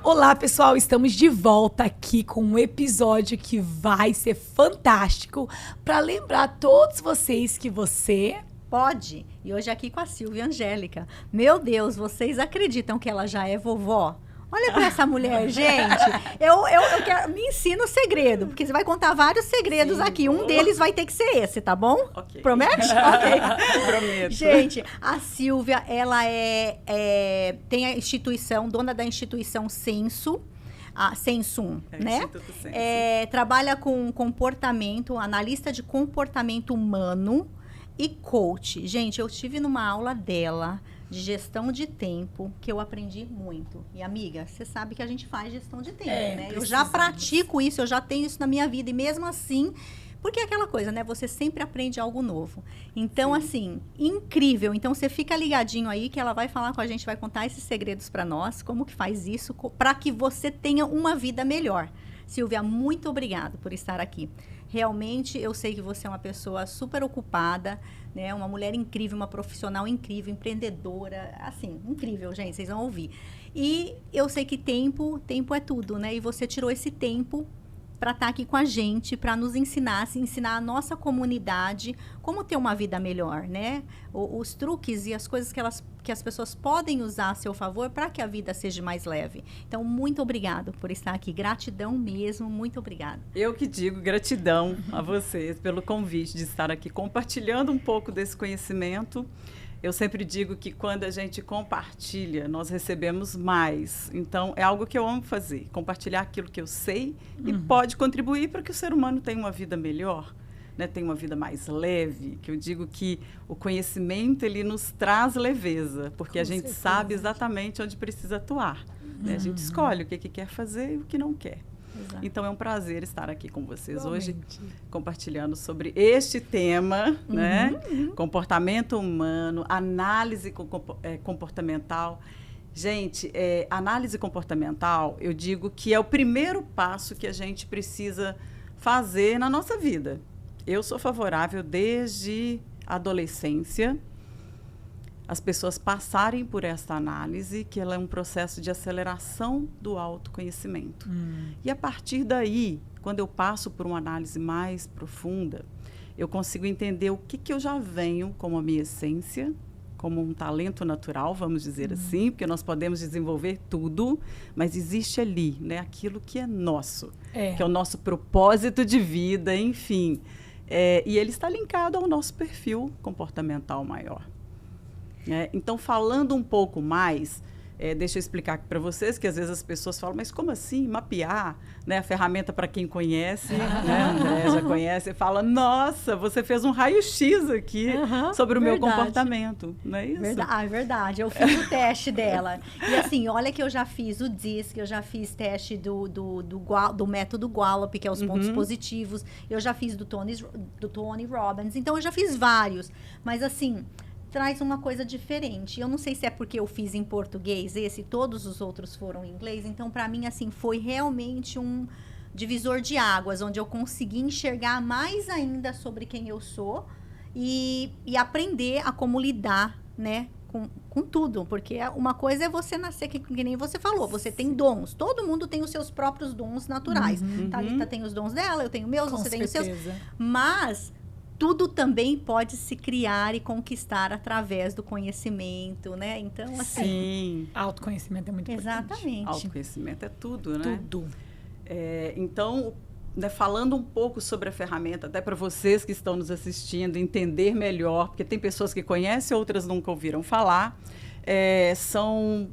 Olá, pessoal, estamos de volta aqui com um episódio que vai ser fantástico para lembrar a todos vocês que você pode. E hoje aqui com a Silvia Angélica. Meu Deus, vocês acreditam que ela já é vovó? Olha para essa mulher, gente. Eu quero, me ensina o segredo, porque você vai contar vários segredos aqui. Um deles vai ter que ser esse, tá bom? Okay. Promete? Ok. Prometo. Gente, a Silvia, ela tem a instituição, dona da instituição Senso. A Sensum, né? Instituto Senso. Trabalha com comportamento, analista de comportamento humano e coach. Gente, eu estive numa aula dela de gestão de tempo, que eu aprendi muito. E, amiga, você sabe que a gente faz gestão de tempo, né? Eu já pratico isso, eu já tenho isso na minha vida. E mesmo assim, porque é aquela coisa, né? Você sempre aprende algo novo. Então, assim, incrível. Então, você fica ligadinho aí que ela vai falar com a gente, vai contar esses segredos para nós, como que faz isso, para que você tenha uma vida melhor. Silvia, muito obrigada por estar aqui. Realmente, eu sei que você é uma pessoa super ocupada, né? Uma mulher incrível, uma profissional incrível, empreendedora, assim, incrível, gente, vocês vão ouvir. E eu sei que tempo é tudo, né? E você tirou esse tempo para estar aqui com a gente, para nos ensinar a nossa comunidade como ter uma vida melhor, né? Os truques e as coisas que as pessoas podem usar a seu favor para que a vida seja mais leve. Então, muito obrigado por estar aqui. Gratidão mesmo, muito obrigada. Eu que digo gratidão a vocês pelo convite de estar aqui compartilhando um pouco desse conhecimento. Eu sempre digo que quando a gente compartilha, nós recebemos mais. Então, é algo que eu amo fazer. Compartilhar aquilo que eu sei e pode contribuir para que o ser humano tenha uma vida melhor, né? Tenha uma vida mais leve. Que eu digo que o conhecimento, ele nos traz leveza, porque a gente sabe exatamente onde precisa atuar. Né? A gente escolhe o que quer fazer e o que não quer. Exato. Então, é um prazer estar aqui com vocês hoje, compartilhando sobre este tema, né? Comportamento humano, análise comportamental. Gente, análise comportamental, eu digo que é o primeiro passo que a gente precisa fazer na nossa vida. Eu sou favorável desde a adolescência, as pessoas passarem por essa análise, que ela é um processo de aceleração do autoconhecimento. E a partir daí, quando eu passo por uma análise mais profunda, eu consigo entender o que eu já venho como a minha essência, como um talento natural, vamos dizer assim, porque nós podemos desenvolver tudo, mas existe ali, né, aquilo que é nosso, que é o nosso propósito de vida, enfim. E ele está linkado ao nosso perfil comportamental maior. Então, falando um pouco mais, deixa eu explicar aqui para vocês, que às vezes as pessoas falam, mas como assim mapear, né, a ferramenta para quem conhece, né, André já conhece, fala, nossa, você fez um raio-x aqui sobre o meu comportamento, não é isso? É verdade, eu fiz o teste dela. E assim, olha que eu já fiz o DISC, eu já fiz teste do método Gallup, que é os pontos positivos, eu já fiz do Tony Robbins, então eu já fiz vários, mas assim, traz uma coisa diferente. Eu não sei se é porque eu fiz em português todos os outros foram em inglês. Então, para mim, assim, foi realmente um divisor de águas, onde eu consegui enxergar mais ainda sobre quem eu sou e aprender a como lidar, né, com tudo. Porque uma coisa é você nascer, que nem você falou, você tem dons. Todo mundo tem os seus próprios dons naturais. Thalita tem os dons dela, eu tenho meus, você tem os seus. Mas tudo também pode se criar e conquistar através do conhecimento, né? Então, assim... Sim. Autoconhecimento é muito importante. Exatamente. Autoconhecimento é tudo, né? Tudo. Então, né, falando um pouco sobre a ferramenta, até para vocês que estão nos assistindo, entender melhor, porque tem pessoas que conhecem, outras nunca ouviram falar,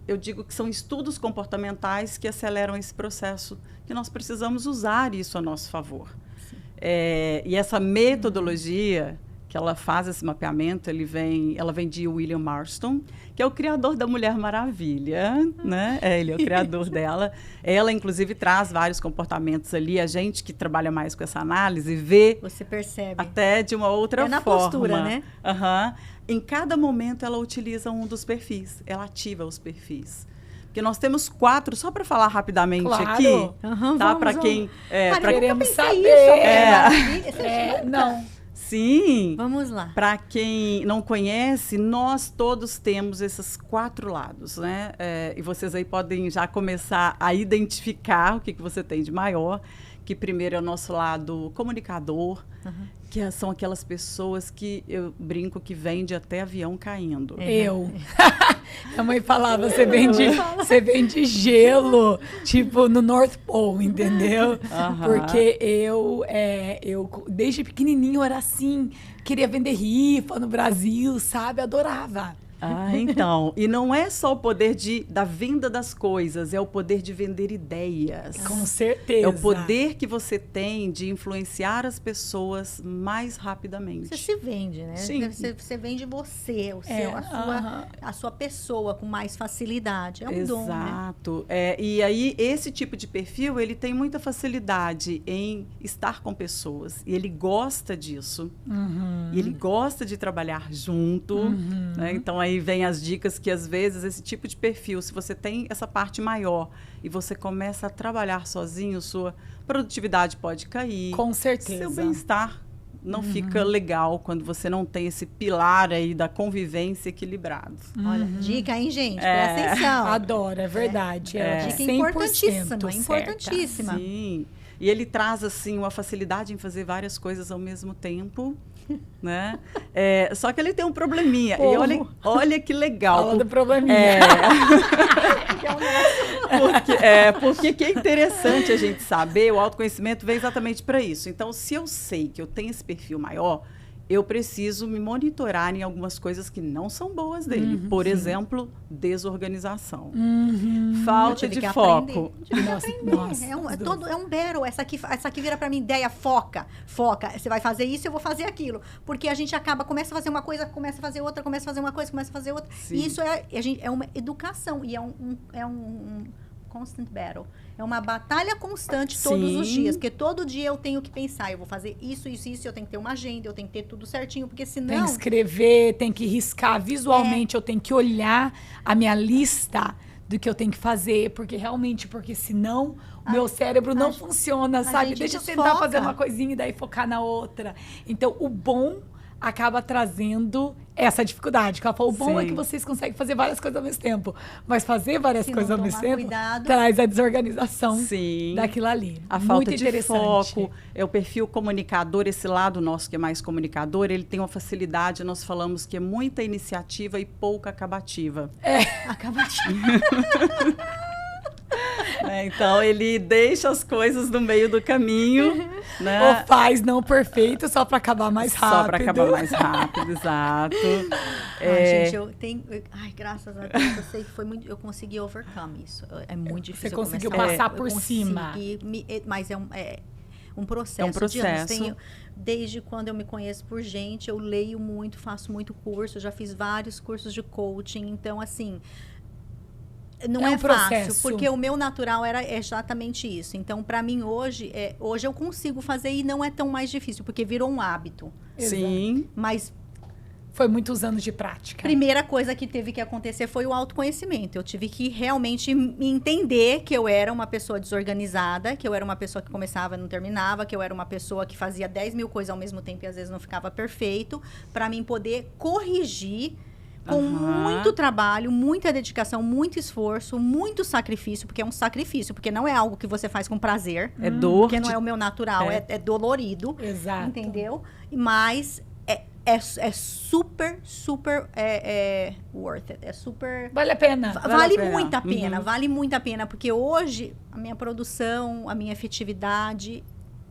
eu digo que são estudos comportamentais que aceleram esse processo, que nós precisamos usar isso a nosso favor. E essa metodologia que ela faz, esse mapeamento, ela vem de William Marston, que é o criador da Mulher Maravilha, né? Ele é o criador dela. Ela, inclusive, traz vários comportamentos ali. A gente que trabalha mais com essa análise vê... Você percebe. Até de uma outra forma. É na postura, né? Em cada momento, ela utiliza um dos perfis. Ela ativa os perfis. Porque nós temos 4, só para falar rapidamente aqui, tá? Para quem... queremos saber. Não. Sim. Vamos lá. Para quem não conhece, nós todos temos esses 4 lados, né? E vocês aí podem já começar a identificar o que você tem de maior, que primeiro é o nosso lado comunicador, que são aquelas pessoas que eu brinco que vende até avião caindo. Eu. A mãe falava, você vende gelo, tipo no North Pole, entendeu? Porque eu, desde pequenininho, era assim, queria vender rifa no Brasil, sabe? Adorava. Então. E não é só o poder da venda das coisas, é o poder de vender ideias. Com certeza. É o poder que você tem de influenciar as pessoas mais rapidamente. Você se vende, né? Sim. Você vende você, a sua pessoa com mais facilidade. É um dom, né? Exato. E aí, esse tipo de perfil, ele tem muita facilidade em estar com pessoas. E ele gosta disso. E ele gosta de trabalhar junto. Né? Então, aí vem as dicas que, às vezes, esse tipo de perfil, se você tem essa parte maior e você começa a trabalhar sozinho, sua produtividade pode cair. Com certeza. Seu bem-estar não fica legal quando você não tem esse pilar aí da convivência equilibrado. Olha, dica, hein, gente? Presta atenção. Adoro, é verdade. Dica importantíssima, importantíssima. Sim. E ele traz, assim, uma facilidade em fazer várias coisas ao mesmo tempo, né? Só que ele tem um probleminha. E olha que legal. Fala do probleminha. Porque que é interessante a gente saber, o autoconhecimento vem exatamente para isso. Então, se eu sei que eu tenho esse perfil maior, eu preciso me monitorar em algumas coisas que não são boas dele. Por exemplo, desorganização. Falta de foco. Nossa. É um battle. Essa aqui vira para mim ideia, foca. Você vai fazer isso, eu vou fazer aquilo. Porque a gente começa a fazer uma coisa, começa a fazer outra, começa a fazer uma coisa, começa a fazer outra. Sim. E isso é uma educação e é um constant battle. É uma batalha constante todos os dias, porque todo dia eu tenho que pensar, eu vou fazer isso, eu tenho que ter uma agenda, eu tenho que ter tudo certinho, porque senão... Tem que escrever, tem que riscar visualmente, eu tenho que olhar a minha lista do que eu tenho que fazer, porque senão o meu cérebro não funciona, sabe? Deixa eu tentar fazer uma coisinha e daí focar na outra. Então, o bom acaba trazendo essa dificuldade. Que ela falou, o bom é que vocês conseguem fazer várias coisas ao mesmo tempo. Mas fazer várias coisas ao mesmo tempo traz a desorganização daquilo ali. A falta de foco, é o perfil comunicador, esse lado nosso que é mais comunicador, ele tem uma facilidade, nós falamos que é muita iniciativa e pouca acabativa. Acabativa. Então, ele deixa as coisas no meio do caminho, né? Ou faz não perfeito, só para acabar mais rápido. Só para acabar mais rápido, exato. Gente, eu tenho... Ai, graças a Deus, eu sei que foi muito... Eu consegui overcome isso. É muito difícil. Você conseguiu passar por cima. Mas é um processo. É um processo. Desde quando eu me conheço por gente, eu leio muito, faço muito curso, já fiz vários cursos de coaching. Então, assim... Não é fácil, porque o meu natural era exatamente isso. Então, para mim, hoje eu consigo fazer e não é tão mais difícil, porque virou um hábito. Sim. Mas... Foi muitos anos de prática. Primeira coisa que teve que acontecer foi o autoconhecimento. Eu tive que realmente entender que eu era uma pessoa desorganizada, que eu era uma pessoa que começava e não terminava, que eu era uma pessoa que fazia 10 mil coisas ao mesmo tempo e às vezes não ficava perfeito, para mim poder corrigir com muito trabalho, muita dedicação, muito esforço, muito sacrifício, porque é um sacrifício, porque não é algo que você faz com prazer. É dor. Porque não é o meu natural, é dolorido. Exato. Entendeu? Mas é super, super worth it. É super... Vale a pena. Vale muito a pena, vale muito a pena, porque hoje a minha produção, a minha efetividade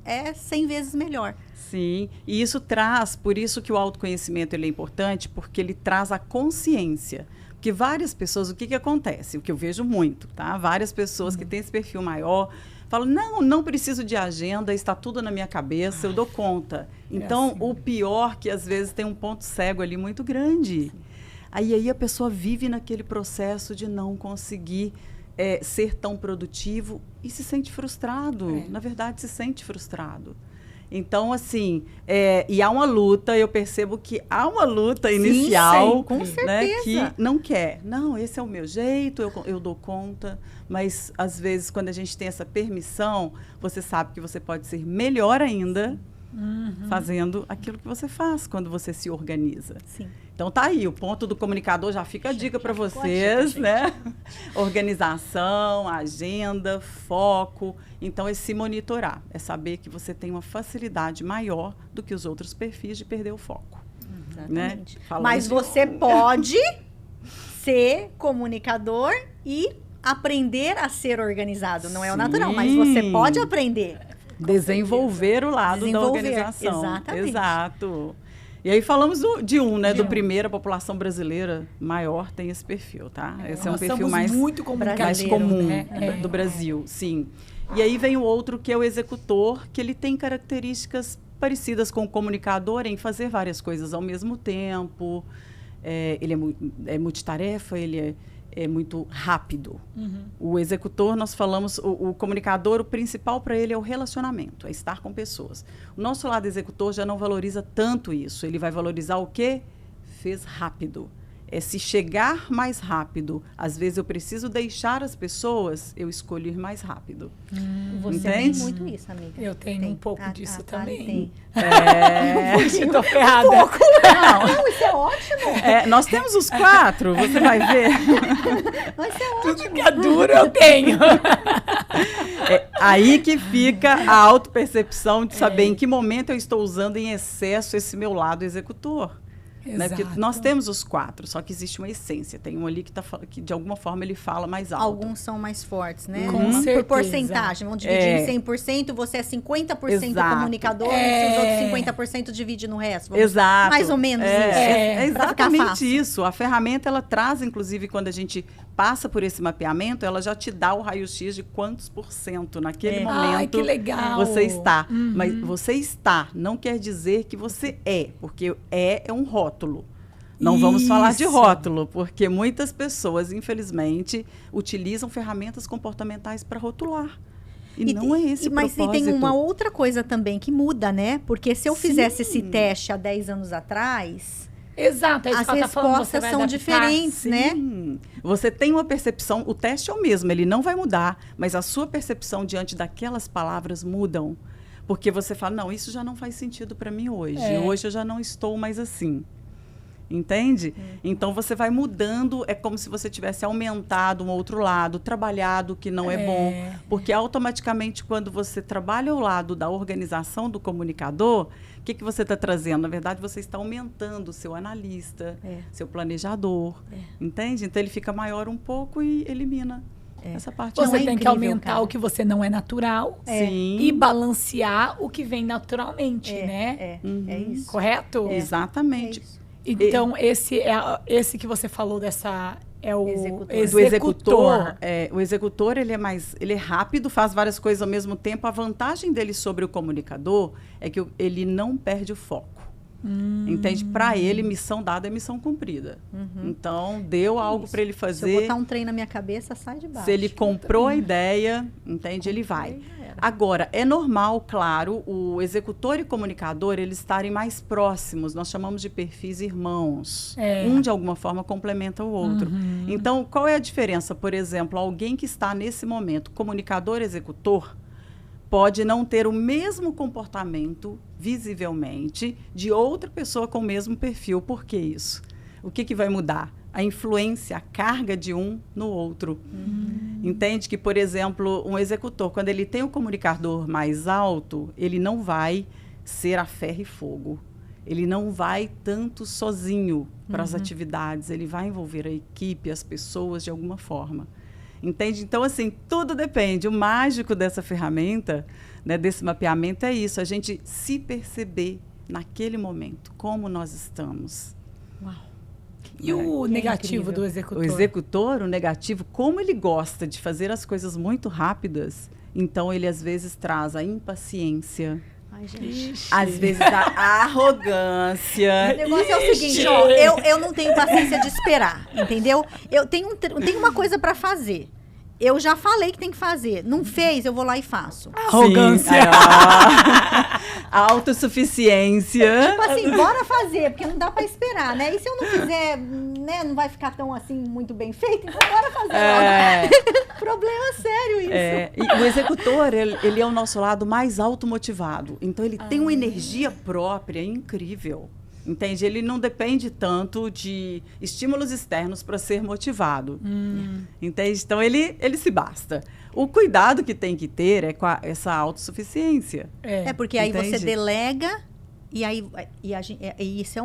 é 100 vezes melhor. Sim, e isso traz, por isso que o autoconhecimento ele é importante, porque ele traz a consciência. Porque várias pessoas, o que acontece? O que eu vejo muito, tá? Várias pessoas que têm esse perfil maior falam, não preciso de agenda, está tudo na minha cabeça, eu dou conta. Então, o pior que às vezes tem um ponto cego ali muito grande. Aí a pessoa vive naquele processo de não conseguir ser tão produtivo e se sente frustrado. Na verdade, se sente frustrado. Então, assim, e há uma luta, eu percebo que há uma luta inicial, com certeza, né, que não quer. Não, esse é o meu jeito, eu dou conta. Mas, às vezes, quando a gente tem essa permissão, você sabe que você pode ser melhor ainda fazendo aquilo que você faz quando você se organiza. Sim. Então tá aí, o ponto do comunicador já fica a dica para vocês, né? Organização, agenda, foco. Então é se monitorar, é saber que você tem uma facilidade maior do que os outros perfis de perder o foco. Exatamente. Né? Mas você pode ser comunicador e aprender a ser organizado. Não é o natural, mas você pode aprender. Desenvolver o lado da organização. Exatamente. Exato. E aí falamos né? Do primeiro, a população brasileira maior tem esse perfil, tá? Esse é um perfil mais comum, né? Do Brasil, sim. E aí vem o outro, que é o executor, que ele tem características parecidas com o comunicador em fazer várias coisas ao mesmo tempo. Ele é multitarefa, ele é muito rápido. O executor, nós falamos, o comunicador, o principal para ele é o relacionamento, é estar com pessoas. O nosso lado executor já não valoriza tanto isso. Ele vai valorizar o quê? Fez rápido. É se chegar mais rápido. Às vezes eu preciso deixar as pessoas, eu escolho ir mais rápido. Você Entende? tem muito isso, amiga. Eu tenho um pouco disso também. Tem. Eu tô ferrada. Não, isso é ótimo. Nós temos os 4, você vai ver. Mas isso é ótimo. Tudo que é duro eu tenho. Aí que fica a autopercepção de saber em que momento eu estou usando em excesso esse meu lado executor. Né? Porque nós temos os 4, só que existe uma essência. Tem um ali que de alguma forma ele fala mais alto. Alguns são mais fortes, né? Com certeza. Por porcentagem. Vamos dividir em 100%, você é 50% comunicador, e os outros 50% divide no resto. Exato. Mais ou menos isso. É exatamente isso. A ferramenta, ela traz, inclusive, quando a gente passa por esse mapeamento, ela já te dá o raio-x de quantos % naquele momento. Ai, que legal. Você está. Mas você está não quer dizer que você é, porque é um rótulo. Não vamos falar de rótulo, porque muitas pessoas, infelizmente, utilizam ferramentas comportamentais para rotular. E não é esse o propósito. Mas tem uma outra coisa também que muda, né? Porque se eu fizesse esse teste há 10 anos atrás... Exato, as respostas são diferentes, né? Você tem uma percepção, o teste é o mesmo, ele não vai mudar, mas a sua percepção diante daquelas palavras mudam. Porque você fala, não, isso já não faz sentido para mim hoje. Hoje eu já não estou mais assim. Entende? Então você vai mudando, é como se você tivesse aumentado um outro lado, trabalhado o que não é bom. Porque automaticamente, quando você trabalha o lado da organização do comunicador, o que você está trazendo? Na verdade, você está aumentando o seu analista, seu planejador. Entende? Então ele fica maior um pouco e elimina essa parte. Você tem que aumentar o que você não é natural e balancear o que vem naturalmente, né? É isso. Correto? Exatamente. É isso. Então, esse que você falou é o executor. O executor, ele é rápido, faz várias coisas ao mesmo tempo. A vantagem dele sobre o comunicador é que ele não perde o foco. Entende? Para ele, missão dada é missão cumprida. Então, deu algo para ele fazer. Se eu botar um trem na minha cabeça, sai de baixo. Se ele comprou a ideia, entende? Ele vai. Agora, é normal, claro, o executor e comunicador, eles estarem mais próximos. Nós chamamos de perfis irmãos. Um, de alguma forma, complementa o outro. Então, qual é a diferença? Por exemplo, alguém que está nesse momento, comunicador-executor, pode não ter o mesmo comportamento, visivelmente, de outra pessoa com o mesmo perfil. Por que isso? O que vai mudar? A influência, a carga de um no outro. Entende que, por exemplo, um executor, quando ele tem o comunicador mais alto, ele não vai ser a ferro e fogo. Ele não vai tanto sozinho para as atividades. Ele vai envolver a equipe, as pessoas, de alguma forma. Entende? Então, assim, tudo depende. O mágico dessa ferramenta, né, desse mapeamento, é isso. A gente se perceber naquele momento, como nós estamos. Uau. E o negativo do executor? O executor, o negativo, como ele gosta de fazer as coisas muito rápidas, então ele às vezes traz a impaciência. Ai, gente. Às vezes a arrogância. O negócio é o seguinte, ó, eu não tenho paciência de esperar, entendeu? Eu tenho uma coisa para fazer. Eu já falei que tem que fazer. Não fez, eu vou lá e faço. Arrogância. Autossuficiência. Tipo assim, bora fazer, porque não dá pra esperar, né? E se eu não fizer, né, não vai ficar tão assim muito bem feito, então bora fazer. Problema sério isso. E o executor, ele é o nosso lado mais automotivado. Então, ele tem uma energia própria incrível. Entende? Ele não depende tanto de estímulos externos para ser motivado. Entende? Então, ele se basta. O cuidado que tem que ter é com essa autossuficiência. Porque aí Entende? você delega e isso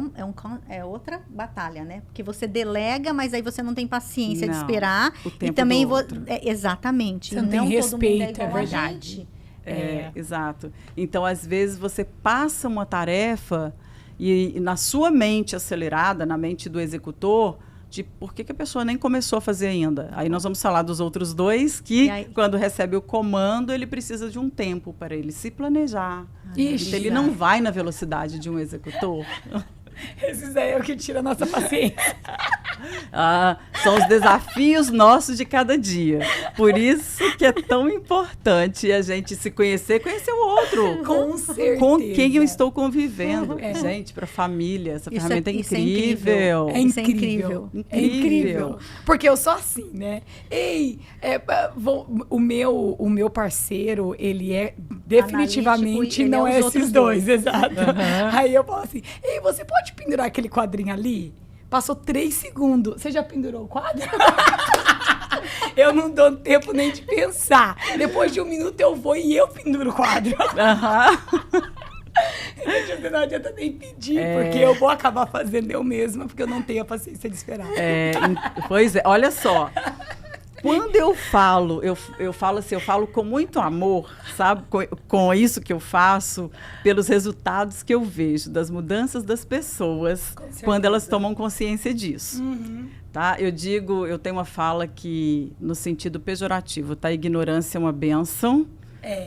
é outra batalha, né? Porque você delega, mas aí você não tem paciência de esperar. O tempo e também do outro. Exatamente. Você não tem todo mundo respeito, igual a verdade. gente. Exato. Então, às vezes, você passa uma tarefa e na sua mente acelerada, na mente do executor, de por que a pessoa nem começou a fazer ainda. Aí nós vamos falar dos outros dois que, quando recebe o comando, ele precisa de um tempo para ele se planejar. Então, ele não vai na velocidade de um executor. Esses aí é o que tira a nossa paciência. São os desafios nossos de cada dia. Por isso que é tão importante a gente se conhecer o outro. Com certeza. Com quem eu estou convivendo. Gente, para a família, essa ferramenta é incrível. É incrível. É incrível. Porque eu sou assim, né? O meu parceiro, ele é definitivamente não é esses dois. Exato. Aí eu falo assim, você pode pendurar aquele quadrinho ali? Passou 3 segundos. Você já pendurou o quadro? Eu não dou tempo nem de pensar. Depois de 1 minuto eu vou e eu penduro o quadro. Não adianta nem pedir, porque eu vou acabar fazendo eu mesma, porque eu não tenho a paciência de esperar. Pois é, olha só. Quando eu falo assim, eu falo com muito amor, sabe? Com isso que eu faço, pelos resultados que eu vejo, das mudanças das pessoas, quando elas tomam consciência disso. Tá? Eu tenho uma fala que, no sentido pejorativo, tá? Ignorância é uma bênção.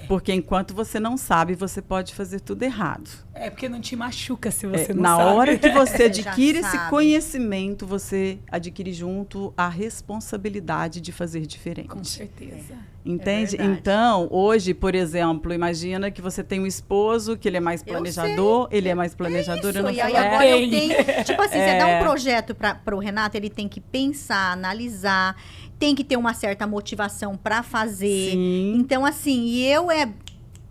Porque enquanto você não sabe, você pode fazer tudo errado. Porque não te machuca se você não na sabe. Na hora que você adquire esse conhecimento, você adquire junto a responsabilidade de fazer diferente. Com certeza. Entende? Então, hoje, por exemplo, imagina que você tem um esposo, que ele é mais planejador, ele é mais planejador, eu não e sei. aí agora eu tenho... Tipo assim, você dá um projeto para o Renato, ele tem que pensar, analisar, tem que ter uma certa motivação para fazer. Sim. Então, assim,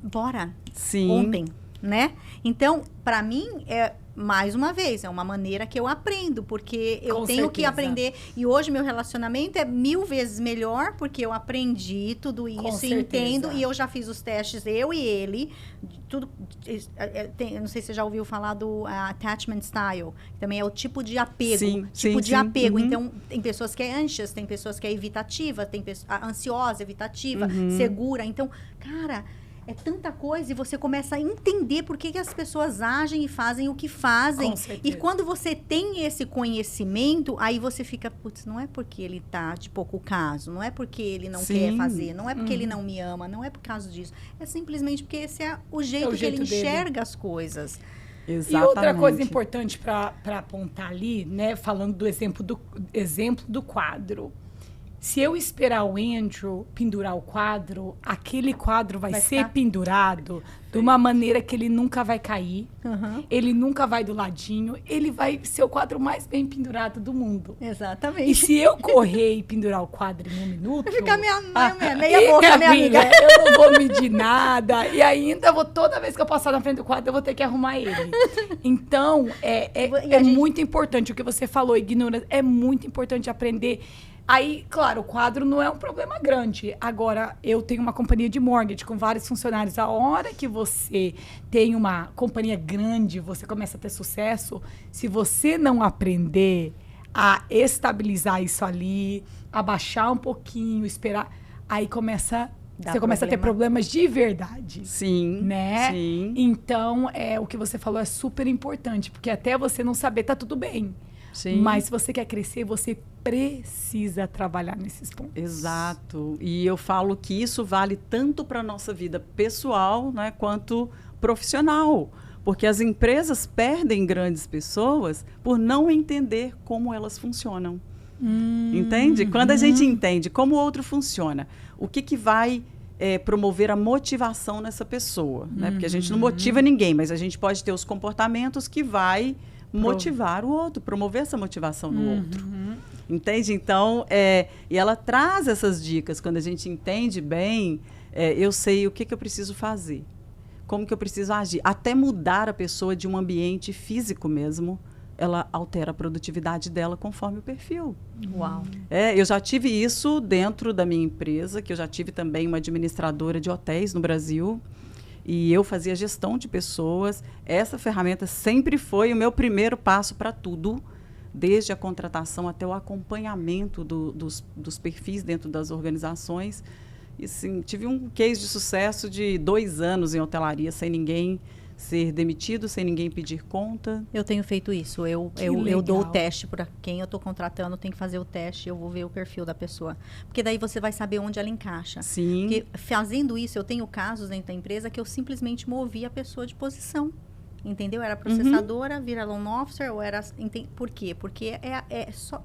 bora. Sim. Ontem, né? Então, para mim, mais uma vez, é uma maneira que eu aprendo, porque eu tenho que aprender. E hoje meu relacionamento é 1000 vezes melhor, porque eu aprendi tudo isso e entendo. E eu já fiz os testes, eu e ele. Tudo, eu não sei se você já ouviu falar do attachment style, que também é o tipo de apego. Apego. Então, tem pessoas que é anxious, tem pessoas que é evitativa, tem ansiosa, evitativa, segura. Então, cara... É tanta coisa e você começa a entender por que as pessoas agem e fazem o que fazem. E quando você tem esse conhecimento, aí você fica, putz, não é porque ele tá de pouco caso, não é porque ele não quer fazer, não é porque ele não me ama, não é por causa disso. É simplesmente porque esse é o jeito que ele enxerga as coisas. Exatamente. E outra coisa importante para apontar ali, né, falando do exemplo do quadro. Se eu esperar o Andrew pendurar o quadro, aquele quadro vai ser pendurado de uma maneira que ele nunca vai cair, ele nunca vai do ladinho, ele vai ser o quadro mais bem pendurado do mundo. Exatamente. E se eu correr e pendurar o quadro em 1 minuto... Vai ficar meia boca, minha amiga. Eu não vou medir nada. E ainda toda vez que eu passar na frente do quadro, eu vou ter que arrumar ele. Então, muito importante o que você falou, ignorância. É muito importante aprender. Aí, claro, o quadro não é um problema grande. Agora, eu tenho uma companhia de mortgage com vários funcionários. A hora que você tem uma companhia grande, você começa a ter sucesso, se você não aprender a estabilizar isso ali, abaixar um pouquinho, esperar, aí você começa a ter problemas de verdade. Sim, né? Sim. Então, o que você falou é super importante, porque até você não saber, tá tudo bem. Sim. Mas se você quer crescer, você precisa trabalhar nesses pontos. Exato. E eu falo que isso vale tanto para a nossa vida pessoal, né, quanto profissional. Porque as empresas perdem grandes pessoas por não entender como elas funcionam. Entende? Quando a gente entende como o outro funciona, o que vai promover a motivação nessa pessoa. Né? Porque a gente não motiva ninguém, mas a gente pode ter os comportamentos que vai motivar o outro, promover essa motivação no outro. Entende? Então, e ela traz essas dicas. Quando a gente entende bem, eu sei o que eu preciso fazer, como que eu preciso agir. Até mudar a pessoa de um ambiente físico mesmo, ela altera a produtividade dela conforme o perfil. Uau! Eu já tive isso dentro da minha empresa, que eu já tive também uma administradora de hotéis no Brasil, e eu fazia gestão de pessoas. Essa ferramenta sempre foi o meu primeiro passo para tudo, desde a contratação até o acompanhamento dos perfis dentro das organizações. E sim, tive um case de sucesso de 2 anos em hotelaria, sem ninguém ser demitido, sem ninguém pedir conta. Eu tenho feito isso. Eu dou o teste para quem eu estou contratando, tem que fazer o teste, eu vou ver o perfil da pessoa. Porque daí você vai saber onde ela encaixa. Sim. Porque fazendo isso, eu tenho casos dentro da empresa que eu simplesmente movi a pessoa de posição. Entendeu? Era processadora, vira loan officer, ou era... Por quê? Porque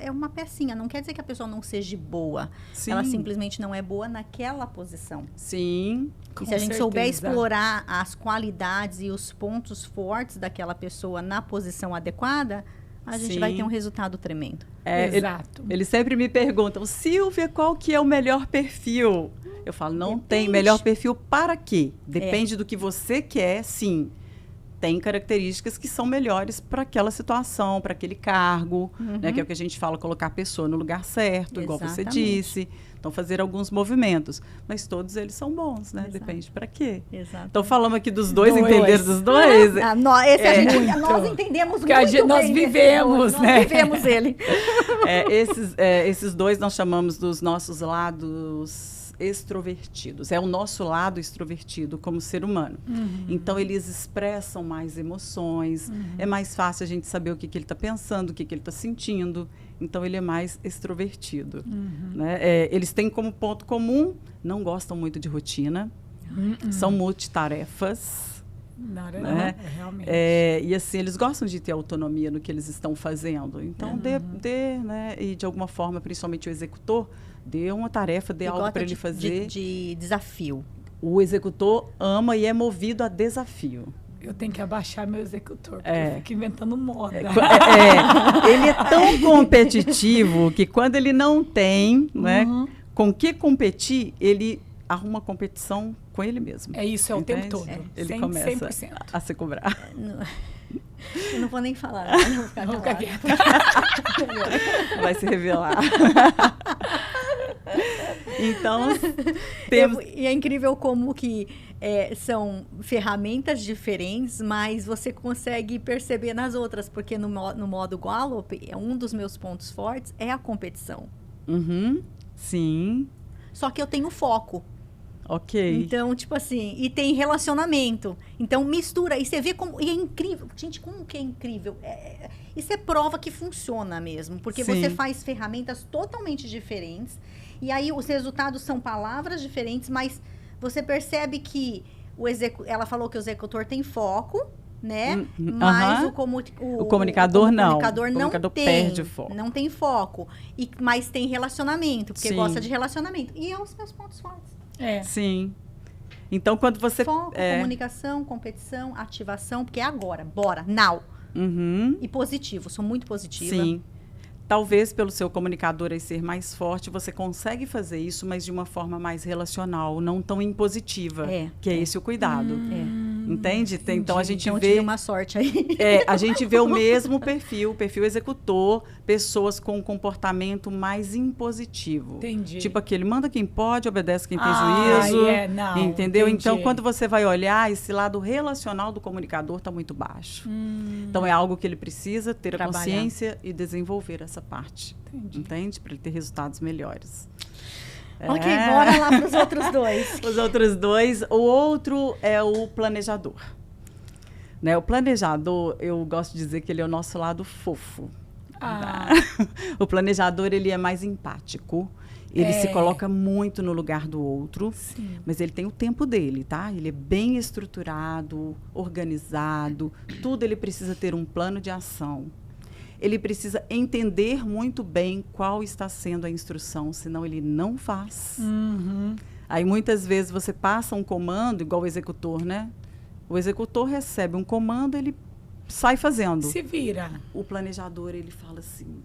é uma pecinha. Não quer dizer que a pessoa não seja boa. Sim. Ela simplesmente não é boa naquela posição. Sim. E se a gente souber explorar as qualidades e os pontos fortes daquela pessoa na posição adequada, a gente vai ter um resultado tremendo. Exato. Eles sempre me perguntam, Silvia, qual que é o melhor perfil? Eu falo, não tem melhor perfil para quê? Depende do que você quer, sim. Tem características que são melhores para aquela situação, para aquele cargo, né, que é o que a gente fala, colocar a pessoa no lugar certo, igual você disse. Então, fazer alguns movimentos. Mas todos eles são bons, né? Depende para quê. Então, falamos aqui dos dois, entenderam dos dois? Nós entendemos muito bem. Nós vivemos, né? Nós vivemos ele. Esses dois nós chamamos dos nossos lados extrovertidos. É o nosso lado extrovertido como ser humano. Então, eles expressam mais emoções. É mais fácil a gente saber o que ele está pensando, o que ele está sentindo. Então, ele é mais extrovertido. Né? Eles têm como ponto comum, não gostam muito de rotina, são multitarefas. Né? Realmente. E assim, eles gostam de ter autonomia no que eles estão fazendo. Então, né? E de alguma forma, principalmente o executor, dê uma tarefa, dê algo para ele fazer. De desafio. O executor ama e é movido a desafio. Eu tenho que abaixar meu executor, porque eu fico inventando moda. Ele é tão competitivo que quando ele não tem, né, com que competir, ele arruma competição com ele mesmo. É isso, o tempo todo. Ele começa 100%. a se cobrar. Eu não vou nem falar. Não ficar quieta. Vai se revelar. Então, temos... E é incrível como que são ferramentas diferentes, mas você consegue perceber nas outras, porque no modo Gallup, um dos meus pontos fortes é a competição. Sim. Só que eu tenho foco. Ok. Então, tipo assim, e tem relacionamento. Então, mistura. E você vê como... E é incrível. Gente, como que é incrível? Isso é prova que funciona mesmo. Porque você faz ferramentas totalmente diferentes. E aí, os resultados são palavras diferentes, mas você percebe que ela falou que o executor tem foco, né? Mas o comunicador não. O comunicador perde o foco. Não tem foco. Mas tem relacionamento, porque gosta de relacionamento. E é os meus pontos fortes. Sim. Então, quando você... Foco, comunicação, competição, ativação, porque é agora, bora, now. E positivo, sou muito positiva. Sim. Talvez pelo seu comunicador aí ser mais forte, você consegue fazer isso, mas de uma forma mais relacional, não tão impositiva, que é esse o cuidado. Entende? Então, a gente vê... tive uma sorte aí. A gente vê o mesmo perfil executor, pessoas com um comportamento mais impositivo. Entendi. Tipo aquele, manda quem pode, obedece quem tem juízo. Entendeu? Entendi. Então, quando você vai olhar, esse lado relacional do comunicador está muito baixo. Então, é algo que ele precisa ter a consciência e desenvolver essa parte. Entende? Para ele ter resultados melhores. Ok, bora lá para os outros dois. Os outros dois. O outro é o planejador. Né? O planejador, eu gosto de dizer que ele é o nosso lado fofo. O planejador, ele é mais empático. Ele se coloca muito no lugar do outro. Mas ele tem o tempo dele, tá? Ele é bem estruturado, organizado. Tudo ele precisa ter um plano de ação. Ele precisa entender muito bem qual está sendo a instrução, senão ele não faz. Aí, muitas vezes, você passa um comando, igual o executor, né? O executor recebe um comando, ele sai fazendo. Se vira. O planejador, ele fala assim,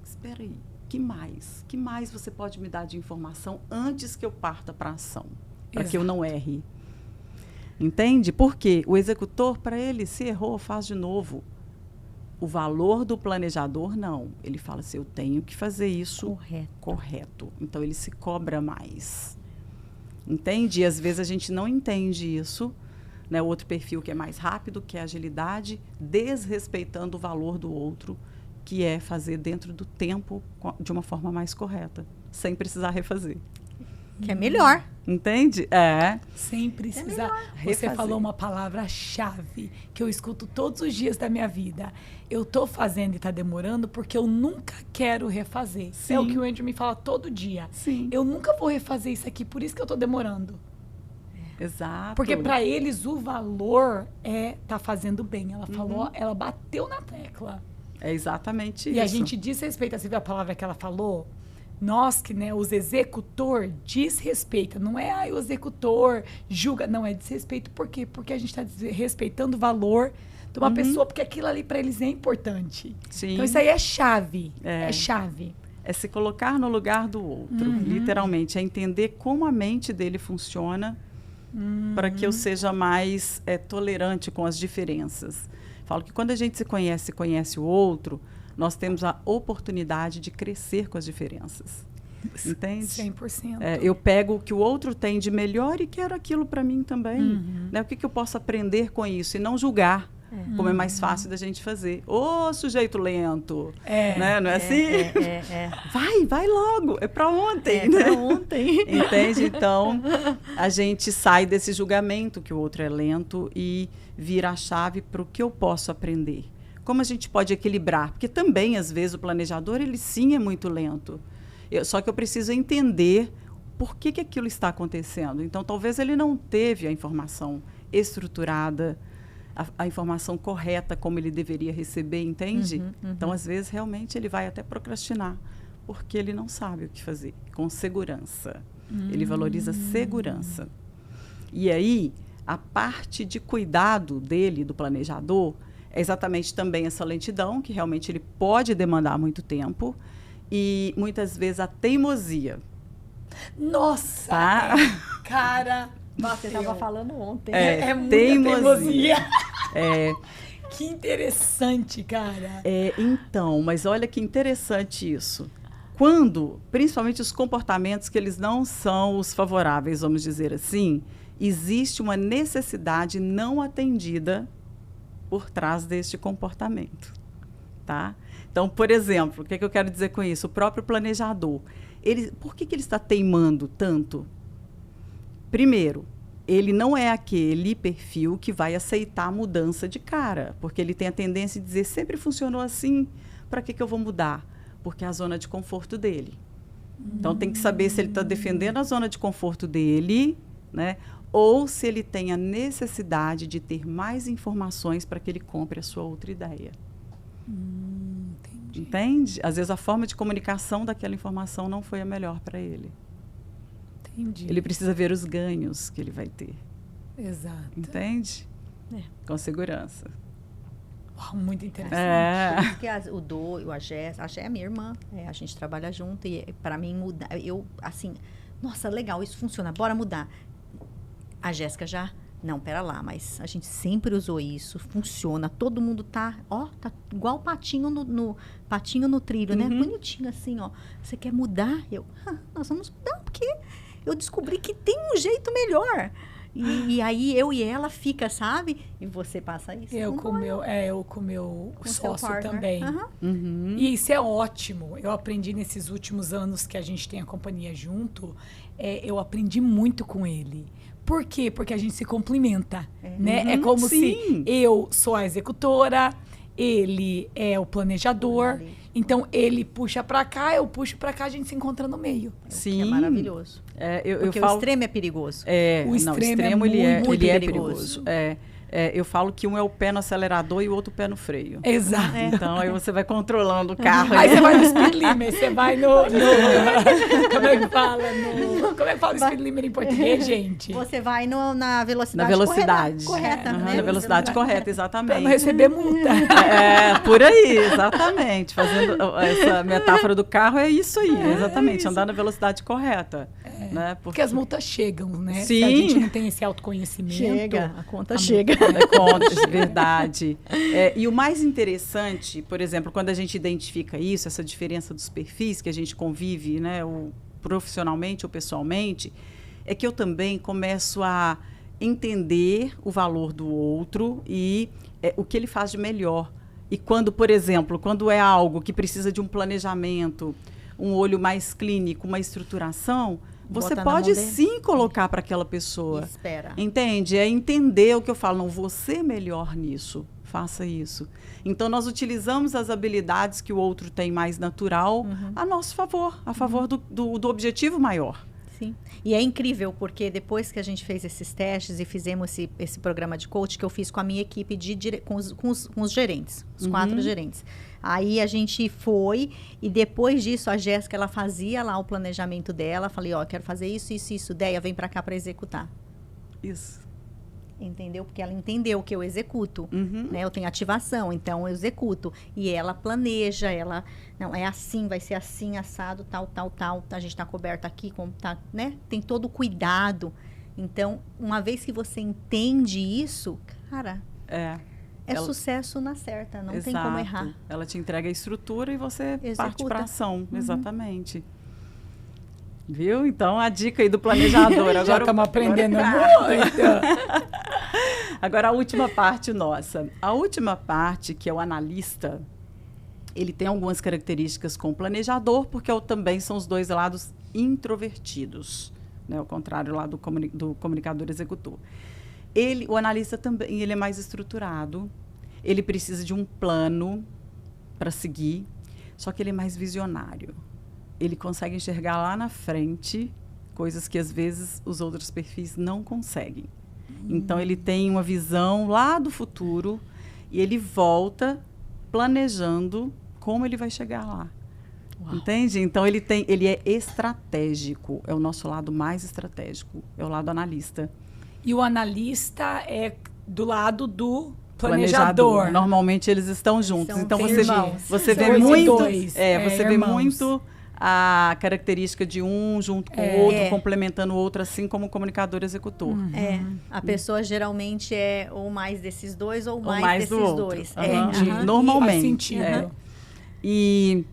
espera aí, que mais você pode me dar de informação antes que eu parta para a ação? Para que eu não erre. Entende? Porque o executor, para ele, se errou, faz de novo. O valor do planejador, não. Ele fala assim, eu tenho que fazer isso correto. Então, ele se cobra mais. Entende? E às vezes a gente não entende isso. Né? O outro perfil que é mais rápido, que é a agilidade, desrespeitando o valor do outro, que é fazer dentro do tempo de uma forma mais correta, sem precisar refazer. Que é melhor. Entende? Sem precisar. Você falou uma palavra-chave que eu escuto todos os dias da minha vida. Eu tô fazendo e tá demorando porque eu nunca quero refazer. Sim. É o que o Andrew me fala todo dia. Sim. Eu nunca vou refazer isso aqui, por isso que eu tô demorando. Exato. Porque para eles o valor é tá fazendo bem. Ela falou, ela bateu na tecla. É exatamente isso. E a gente desrespeita, você viu a palavra que ela falou? Nós que, né, os executor desrespeita. Não é o executor julga. Não, é desrespeito. Por quê? Porque a gente está desrespeitando o valor de uma pessoa, porque aquilo ali para eles é importante. Sim. Então isso aí é chave. É chave. É se colocar no lugar do outro, literalmente. É entender como a mente dele funciona para que eu seja mais tolerante com as diferenças. Falo que quando a gente se conhece o outro, nós temos a oportunidade de crescer com as diferenças. Entende? 100%. Eu pego o que o outro tem de melhor e quero aquilo para mim também. Né? O que eu posso aprender com isso? E não julgar, como é mais fácil da gente fazer. Ô, sujeito lento! Né? Não é assim? Vai logo! É para ontem! Para ontem. Entende? Então, a gente sai desse julgamento que o outro é lento e vira a chave para o que eu posso aprender. Como a gente pode equilibrar? Porque também, às vezes, o planejador, ele sim é muito lento. Só que eu preciso entender por que aquilo está acontecendo. Então, talvez ele não teve a informação estruturada, a informação correta como ele deveria receber, entende? Então, às vezes, realmente, ele vai até procrastinar, porque ele não sabe o que fazer, com segurança. Ele valoriza segurança. E aí, a parte de cuidado dele, do planejador, é exatamente também essa lentidão, que realmente ele pode demandar muito tempo, e muitas vezes a teimosia. Nossa! Tá? Cara, você estava falando ontem. É muita teimosia. É. Que interessante, cara. Então, mas olha que interessante isso. Quando, principalmente os comportamentos que eles não são os favoráveis, vamos dizer assim, existe uma necessidade não atendida por trás deste comportamento, tá? Então, por exemplo, o que eu quero dizer com isso? O próprio planejador, por que ele está teimando tanto? Primeiro, ele não é aquele perfil que vai aceitar a mudança de cara, porque ele tem a tendência de dizer, sempre funcionou assim, para que eu vou mudar? Porque é a zona de conforto dele. Então, tem que saber se ele está defendendo a zona de conforto dele, né? Ou se ele tem a necessidade de ter mais informações para que ele compre a sua outra ideia. Entendi. Entende? Às vezes a forma de comunicação daquela informação não foi a melhor para ele. Entendi. Ele precisa ver os ganhos que ele vai ter. Exato. Entende? Com segurança. Uau, muito interessante. Por isso que o Do, a Jé é minha irmã, a gente trabalha junto e para mim mudar, assim, nossa, legal, isso funciona, bora mudar. A Jéssica já, não, pera lá, mas a gente sempre usou isso, funciona, todo mundo tá igual patinho patinho no trilho, né? Bonitinho assim, ó. Você quer mudar? Nós vamos mudar, porque eu descobri que tem um jeito melhor. E aí eu e ela fica, sabe? E você passa isso. Eu com o meu sócio também. Uhum. E isso é ótimo. Eu aprendi nesses últimos anos que a gente tem a companhia junto, eu aprendi muito com ele. Por quê? Porque a gente se complementa, né? É como se eu sou a executora, ele é o planejador. Então, ele puxa pra cá, eu puxo pra cá, a gente se encontra no meio. Sim. É maravilhoso. Porque o extremo é perigoso. O extremo ele é perigoso. eu falo que um é o pé no acelerador e o outro pé no freio. Exato. Então, aí você vai controlando o carro. Aí você vai no speed limit, você vai no como é que fala? Como é que fala o speed limit em português, gente? Você vai na velocidade, na velocidade correta. Uhum, né? na velocidade correta, exatamente. Pra não receber multa. Por aí, exatamente. Fazendo essa metáfora do carro, é isso aí, exatamente. Andar na velocidade correta. Né? Porque as multas chegam, né? Sim. Se a gente não tem esse autoconhecimento. Chega, a conta chega. Contas, verdade. E o mais interessante, por exemplo, quando a gente identifica isso, essa diferença dos perfis que a gente convive, né, profissionalmente ou pessoalmente, é que eu também começo a entender o valor do outro e o que ele faz de melhor. E quando, por exemplo, quando é algo que precisa de um planejamento, um olho mais clínico, uma estruturação, você pode sim colocar para aquela pessoa. Espera. Entende? É entender o que eu falo. Não, você é melhor nisso. Faça isso. Então, nós utilizamos as habilidades que o outro tem mais natural a nosso favor, a favor do objetivo maior. Sim. E é incrível, porque depois que a gente fez esses testes e fizemos esse programa de coach que eu fiz com a minha equipe, com os gerentes, os 4 gerentes. Aí a gente foi, e depois disso, a Jéssica, ela fazia lá o planejamento dela. Falei, quero fazer isso, isso, isso. Deia, vem pra cá pra executar. Isso. Entendeu? Porque ela entendeu que eu executo, né? Eu tenho ativação, então eu executo. E ela planeja, não, é assim, vai ser assim, assado, tal, tal, tal. A gente tá coberto aqui, né? Tem todo o cuidado. Então, uma vez que você entende isso, cara, sucesso na certa, não tem como errar. Ela te entrega a estrutura e você parte para ação, exatamente. Viu? Então, a dica aí do planejador. Agora já estamos aprendendo muito. Agora, a última parte nossa. A última parte, que é o analista, ele tem algumas características com o planejador, porque também são os dois lados introvertidos, né? Ao contrário lá do comunicador executor. O analista também, ele é mais estruturado, ele precisa de um plano para seguir, só que ele é mais visionário. Ele consegue enxergar lá na frente coisas que, às vezes, os outros perfis não conseguem. Então, ele tem uma visão lá do futuro e ele volta planejando como ele vai chegar lá. Uau. Entende? Então, ele é estratégico. É o nosso lado mais estratégico. É o lado analista. E o analista é do lado do planejador. Normalmente, eles estão juntos. Então, você vê muito a característica de um junto com o outro, complementando o outro, assim como o comunicador executor. A pessoa geralmente é ou mais desses dois ou mais desses dois. Normalmente. Faz sentido. E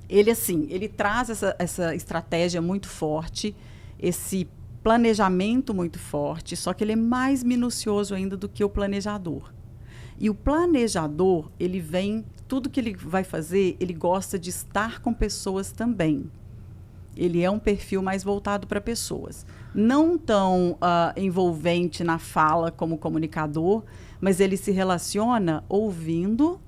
ele traz essa estratégia muito forte, esse planejamento muito forte, só que ele é mais minucioso ainda do que o planejador. E o planejador, tudo que ele vai fazer, ele gosta de estar com pessoas também. Ele é um perfil mais voltado para pessoas. Não tão envolvente na fala como comunicador, mas ele se relaciona ouvindo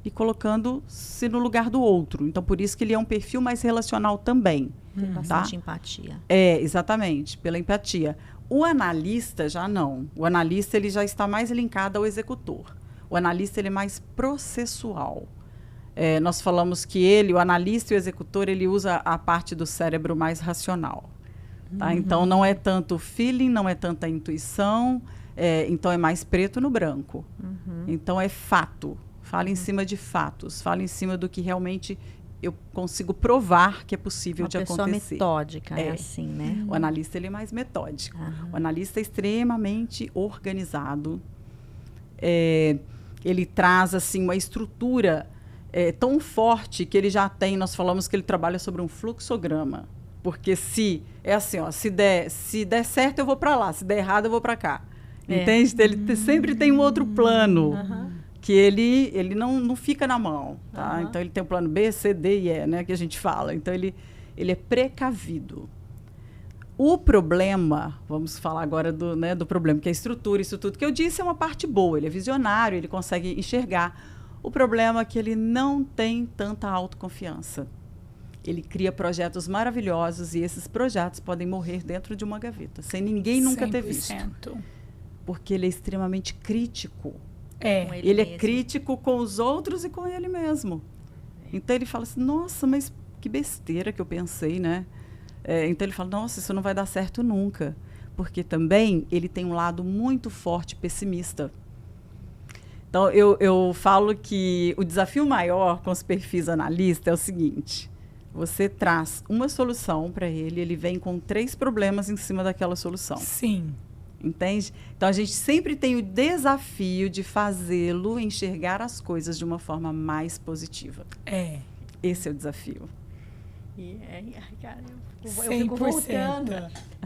e colocando-se no lugar do outro. Então, por isso que ele é um perfil mais relacional também. Tem bastante empatia. Exatamente, pela empatia. O analista já não. O analista ele já está mais linkado ao executor. O analista ele é mais processual. Nós falamos que o analista e o executor, ele usa a parte do cérebro mais racional. Tá? Então, não é tanto feeling, não é tanta intuição, então é mais preto no branco. Então, é fato. Fala em cima de fatos, fala em cima do que realmente eu consigo provar que é possível de acontecer. Uma pessoa metódica, é assim, né? O analista ele é mais metódico. O analista é extremamente organizado. Ele traz assim uma estrutura tão forte que ele já tem. Nós falamos que ele trabalha sobre um fluxograma, porque se der certo eu vou para lá, se der errado eu vou para cá. Entende? Ele sempre tem um outro plano que ele não fica na mão, tá? Então ele tem o plano B, C, D e E, né, que a gente fala. Então ele é precavido. O problema, vamos falar agora do problema, que é a estrutura, isso tudo que eu disse é uma parte boa. Ele é visionário, ele consegue enxergar. O problema é que ele não tem tanta autoconfiança. Ele cria projetos maravilhosos e esses projetos podem morrer dentro de uma gaveta, sem ninguém nunca ter visto. porque ele é extremamente crítico. Com Ele é mesmo. crítico com os outros e com ele mesmo. Então ele fala assim, nossa, mas que besteira que eu pensei, né? Então ele fala, nossa, isso não vai dar certo nunca. Porque também ele tem um lado muito forte pessimista. Então eu falo que o desafio maior com os perfis analistas é o seguinte: você traz uma solução para ele, ele vem com 3 problemas em cima daquela solução. Sim. Entende? Então a gente sempre tem o desafio de fazê-lo enxergar as coisas de uma forma mais positiva. Esse é o desafio. Cara, eu fico 100%. voltando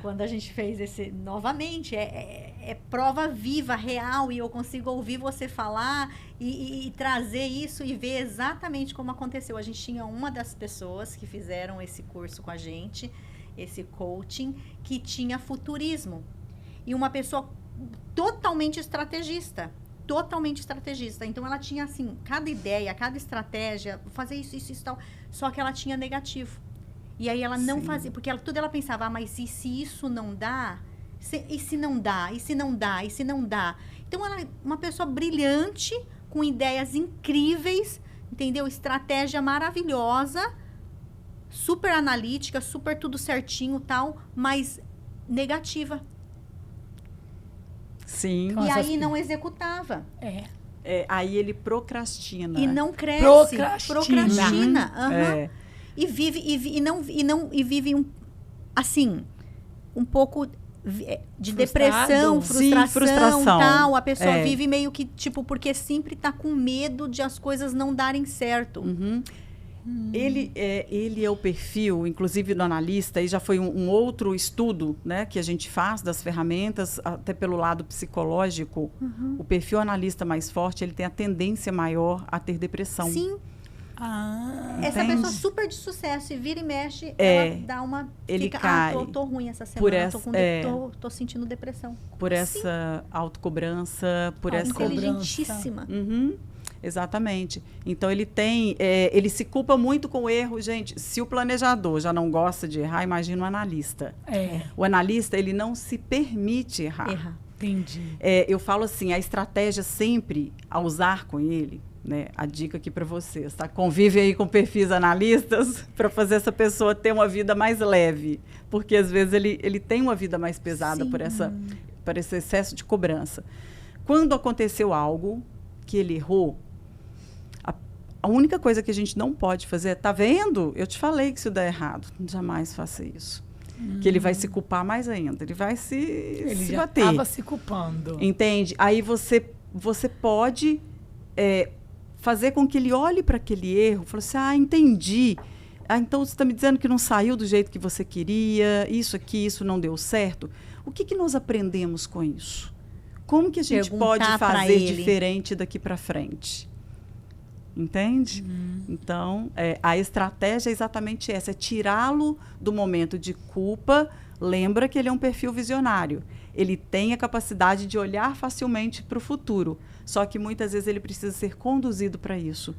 quando a gente fez esse novamente, é prova viva, real, e eu consigo ouvir você falar e trazer isso e ver exatamente como aconteceu. A gente tinha uma das pessoas que fizeram esse curso com a gente, esse coaching, que tinha futurismo, e uma pessoa totalmente estrategista. Então ela tinha assim, cada ideia, cada estratégia, fazer isso e tal, só que ela tinha negativo. E aí ela não fazia, porque tudo ela pensava, mas e se isso não dá? E se não dá? E se não dá? E se não dá? Então ela é uma pessoa brilhante, com ideias incríveis, entendeu? Estratégia maravilhosa, super analítica, super tudo certinho, tal, mas negativa. Sim. E aí não executava. Aí ele procrastina. E não cresce. Procrastina. E vive um pouco de depressão, frustração, tal. A pessoa vive meio que, tipo, porque sempre tá com medo de as coisas não darem certo. Ele é o perfil, inclusive do analista, e já foi um outro estudo, né, que a gente faz das ferramentas, até pelo lado psicológico. O perfil analista mais forte, ele tem a tendência maior a ter depressão. Sim. Essa Entende? pessoa super de sucesso e vira e mexe, ela dá uma... Ele cai. Tô ruim essa semana, tô sentindo depressão. Por essa autocobrança, por essa... Inteligentíssima. Exatamente. Então ele se culpa muito com o erro, gente. Se o planejador já não gosta de errar, imagina o analista. O analista, ele não se permite errar. Entendi. Eu falo assim, a estratégia sempre a usar com ele, né? A dica aqui para vocês, tá? Convive aí com perfis analistas para fazer essa pessoa ter uma vida mais leve, porque às vezes ele tem uma vida mais pesada por esse excesso de cobrança. Quando aconteceu algo que ele errou, a única coisa que a gente não pode fazer é, tá vendo? Eu te falei que isso dá errado. Jamais faça isso. Que ele vai se culpar mais ainda. Ele vai se bater. Ele já estava se culpando. Entende? Aí você pode fazer com que ele olhe para aquele erro e fale assim, entendi. Então você está me dizendo que não saiu do jeito que você queria, isso não deu certo. O que nós aprendemos com isso? Como que a gente pode fazer diferente daqui para frente? Entende? Então, a estratégia é exatamente essa, é tirá-lo do momento de culpa. Lembra que ele é um perfil visionário. Ele tem a capacidade de olhar facilmente para o futuro, só que muitas vezes ele precisa ser conduzido para isso.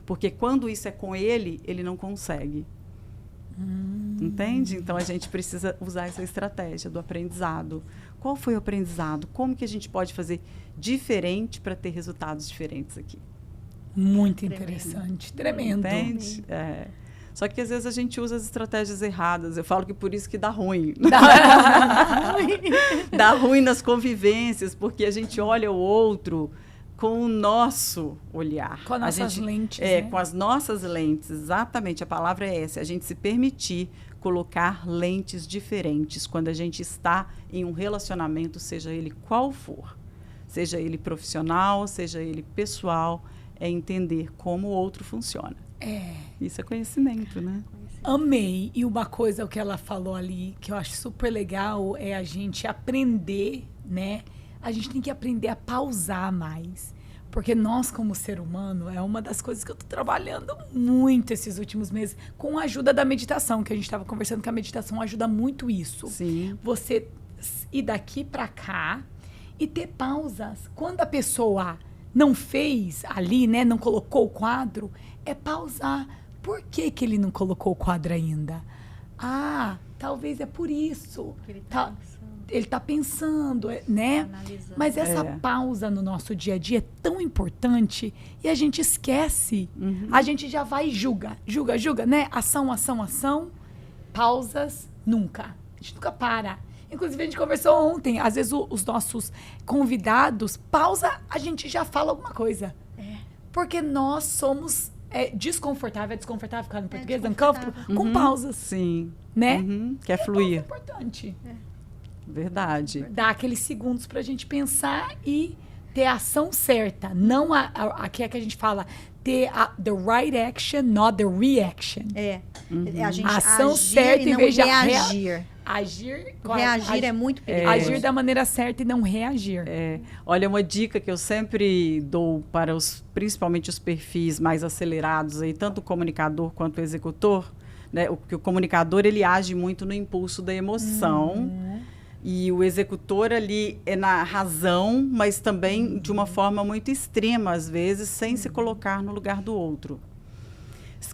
Porque quando isso é com ele, ele não consegue. Entende? Então, a gente precisa usar essa estratégia do aprendizado. Qual foi o aprendizado? Como que a gente pode fazer diferente para ter resultados diferentes aqui? Muito interessante. Tremendo. Entende? Só que às vezes a gente usa as estratégias erradas. Eu falo que por isso que dá ruim. Dá ruim nas convivências, porque a gente olha o outro com o nosso olhar. Com as nossas lentes, né? Com as nossas lentes, exatamente. A palavra é essa. A gente se permitir colocar lentes diferentes quando a gente está em um relacionamento, seja ele qual for. Seja ele profissional, seja ele pessoal, é entender como o outro funciona. Isso é conhecimento, né? Amei. E uma coisa que ela falou ali, que eu acho super legal, é a gente aprender, né? A gente tem que aprender a pausar mais. Porque nós, como ser humano, é uma das coisas que eu tô trabalhando muito esses últimos meses, com a ajuda da meditação, que a gente estava conversando, que a meditação ajuda muito isso. Sim. Você ir daqui para cá e ter pausas. Quando a pessoa não fez ali, né, não colocou o quadro, é pausar. Por que ele não colocou o quadro ainda? Talvez é por isso. Ele tá pensando, né? analisando. Mas essa pausa no nosso dia a dia é tão importante e a gente esquece. A gente já vai e julga, né? Ação, pausas, nunca. A gente nunca para. Inclusive, a gente conversou ontem, às vezes os nossos convidados, pausa, a gente já fala alguma coisa. Porque nós somos desconfortável ficar no português, uncomfortable, com pausas. Sim. Né? Quer fluir. É importante. Verdade. Dar aqueles segundos pra gente pensar e ter a ação certa. Não aqui é que a gente fala, ter the right action, not the reaction. A gente A ação agir certa e em não vez de reagir. Agir É muito perigoso. Agir da maneira certa e não reagir. Olha, uma dica que eu sempre dou para principalmente os perfis mais acelerados, aí, tanto o comunicador quanto o executor, né? Que o comunicador ele age muito no impulso da emoção. E o executor ali é na razão, mas também de uma forma muito extrema, às vezes, sem se colocar no lugar do outro.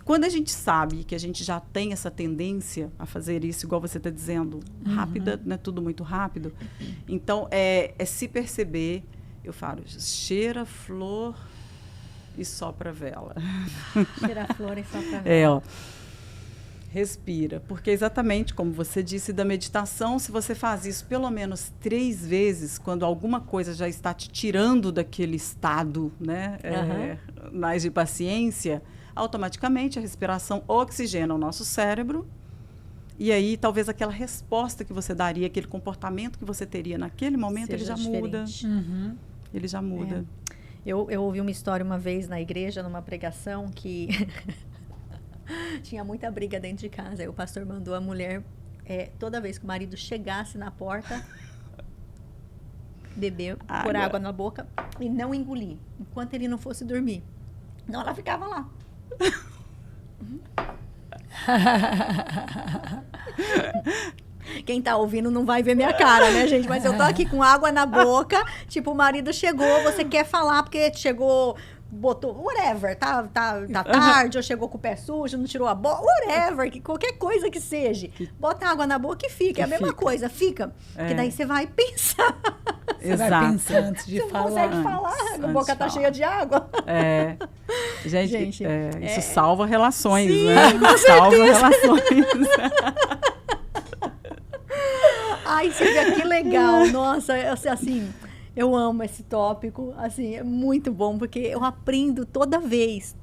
Quando a gente sabe que a gente já tem essa tendência a fazer isso, igual você está dizendo, rápida, né, tudo muito rápido, então é se perceber, eu falo, cheira a flor e sopra a vela. Cheira a flor e sopra a vela. Respira, porque exatamente como você disse da meditação, se você faz isso pelo menos 3 vezes, quando alguma coisa já está te tirando daquele estado, né, mais de paciência, automaticamente a respiração oxigena o nosso cérebro e aí talvez aquela resposta que você daria, aquele comportamento que você teria naquele momento, ele já muda. Ele já muda. Eu ouvi uma história uma vez na igreja, numa pregação, que tinha muita briga dentro de casa. Aí o pastor mandou a mulher, toda vez que o marido chegasse na porta, beber, pôr água na boca e não engolir, enquanto ele não fosse dormir. Não, ela ficava lá. Quem tá ouvindo não vai ver minha cara, né, gente? Mas eu tô aqui com água na boca, tipo, o marido chegou, você quer falar porque chegou, botou, whatever, tá tarde, ou chegou com o pé sujo, não tirou a boca, whatever, qualquer coisa que seja. Bota água na boca e fica, é a mesma coisa, fica. Porque daí você vai pensar. Você vai pensar antes de você falar. Você não consegue falar, a boca tá cheia de água. Gente, isso salva relações, sim, né? Salva relações. Ai, Silvia, que legal. Nossa, assim, eu amo esse tópico. Assim, é muito bom, porque eu aprendo toda vez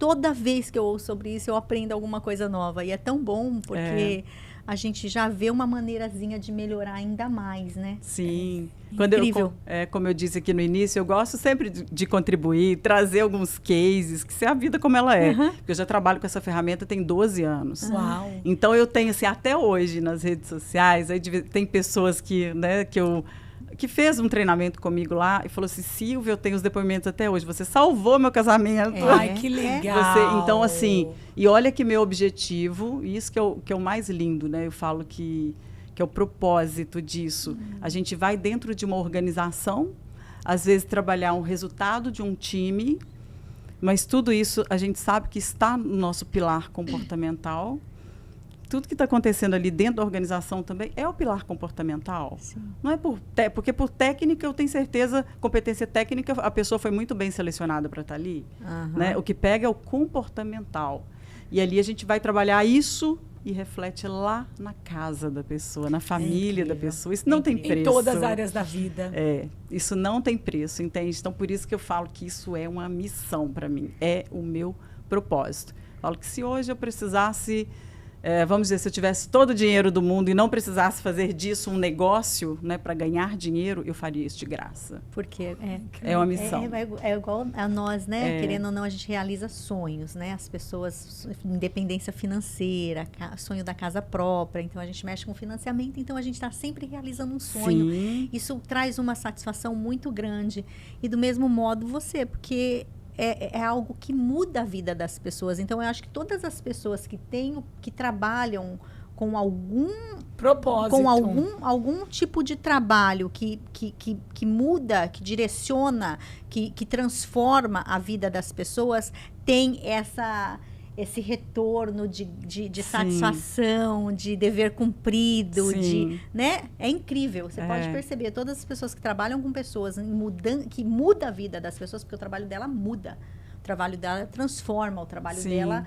que eu ouço sobre isso, eu aprendo alguma coisa nova. E é tão bom, porque a gente já vê uma maneirazinha de melhorar ainda mais, né? Sim. Incrível. Como eu disse aqui no início, eu gosto sempre de contribuir, trazer alguns cases, que seja a vida como ela é. Porque eu já trabalho com essa ferramenta tem 12 anos. Uau! Então, eu tenho, assim, até hoje nas redes sociais, aí tem pessoas que fez um treinamento comigo lá e falou assim, Silvia, eu tenho os depoimentos até hoje, você salvou meu casamento. Ai, que legal! Então, assim, e olha que meu objetivo, e isso que é o mais lindo, né? Eu falo que é o propósito disso. A gente vai dentro de uma organização, às vezes trabalhar um resultado de um time, mas tudo isso a gente sabe que está no nosso pilar comportamental. Tudo que está acontecendo ali dentro da organização também é o pilar comportamental. Sim. Não é porque por técnica, eu tenho certeza, competência técnica, a pessoa foi muito bem selecionada para estar ali. Né? O que pega é o comportamental. E ali a gente vai trabalhar isso e reflete lá na casa da pessoa, na família da pessoa. Isso não tem preço. Em todas as áreas da vida. Isso não tem preço, entende? Então, por isso que eu falo que isso é uma missão para mim. É o meu propósito. Falo que se hoje eu precisasse... vamos dizer, se eu tivesse todo o dinheiro do mundo e não precisasse fazer disso um negócio, né, para ganhar dinheiro, eu faria isso de graça. Porque é uma missão. É igual a nós, né? Querendo ou não, a gente realiza sonhos, né? As pessoas, independência financeira, sonho da casa própria. Então, a gente mexe com financiamento, então a gente está sempre realizando um sonho. Sim. Isso traz uma satisfação muito grande. E do mesmo modo você, porque... É algo que muda a vida das pessoas. Então, eu acho que todas as pessoas que trabalham com algum propósito, com algum tipo de trabalho que muda, que direciona, que transforma a vida das pessoas, tem esse retorno de satisfação, de dever cumprido, né? É incrível. Você pode perceber, todas as pessoas que trabalham com pessoas, que muda a vida das pessoas, porque o trabalho dela muda. O trabalho dela transforma, o trabalho dela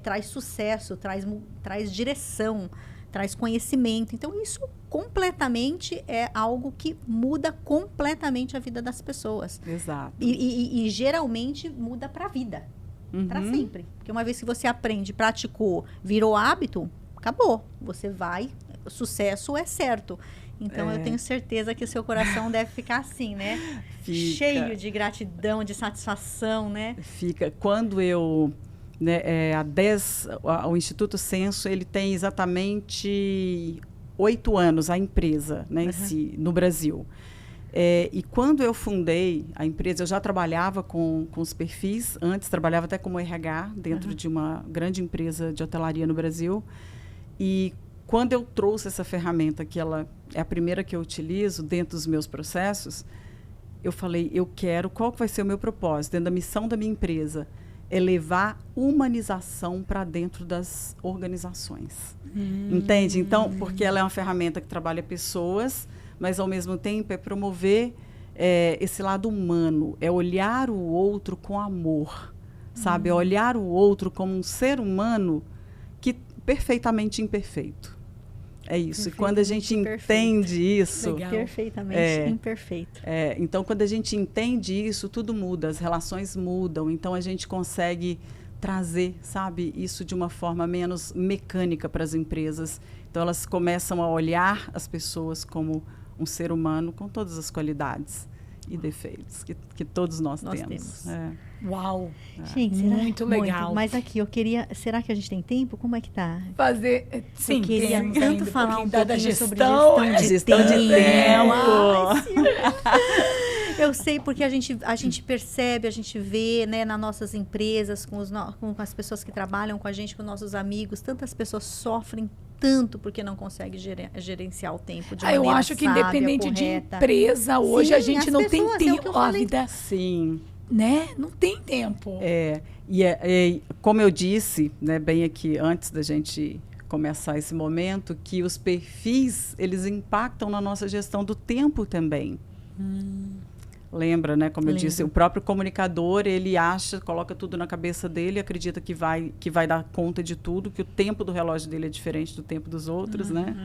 traz sucesso, traz direção, traz conhecimento. Então, isso completamente é algo que muda completamente a vida das pessoas. Exato. E geralmente muda para a vida. Para sempre. Porque uma vez que você aprende, praticou, virou hábito, acabou. Você vai, o sucesso é certo. Então, eu tenho certeza que o seu coração deve ficar assim, né? Fica. Cheio de gratidão, de satisfação, né? Fica. Quando eu... Né, o Instituto Senso, ele tem exatamente 8 anos, a empresa, né, em si, no Brasil. E quando eu fundei a empresa, eu já trabalhava com os perfis, antes trabalhava até como RH, dentro de uma grande empresa de hotelaria no Brasil. E quando eu trouxe essa ferramenta, que ela é a primeira que eu utilizo dentro dos meus processos, eu falei, qual que vai ser o meu propósito, dentro da missão da minha empresa, é levar humanização para dentro das organizações. Entende? Então, porque ela é uma ferramenta que trabalha pessoas, mas, ao mesmo tempo, é promover esse lado humano, é olhar o outro com amor, sabe? É olhar o outro como um ser humano perfeitamente imperfeito. É isso. E quando a gente entende isso... Legal. Perfeitamente imperfeito. Então, quando a gente entende isso, tudo muda, as relações mudam. Então, a gente consegue trazer, sabe, isso de uma forma menos mecânica para as empresas. Então, elas começam a olhar as pessoas como um ser humano com todas as qualidades e defeitos que todos nós temos. Uau! Gente, muito legal. Mas aqui, eu queria... Será que a gente tem tempo? Como é que tá? Sim, eu queria tanto falar um pouquinho sobre gestão de tempo. Eu sei, porque a gente percebe, a gente vê, né, nas nossas empresas, com as pessoas que trabalham com a gente, com nossos amigos, tantas pessoas sofrem tanto porque não consegue gerenciar o tempo de maneira eu acho que sábia, independente correta. De empresa, hoje a gente não tem pessoas, tempo. A vida, Sim. né? Não tem tempo. E como eu disse, né, bem aqui, antes da gente começar esse momento, que os perfis, eles impactam na nossa gestão do tempo também. Lembra, né? Como eu disse, o próprio comunicador, ele coloca tudo na cabeça dele, acredita que vai dar conta de tudo, que o tempo do relógio dele é diferente do tempo dos outros, né?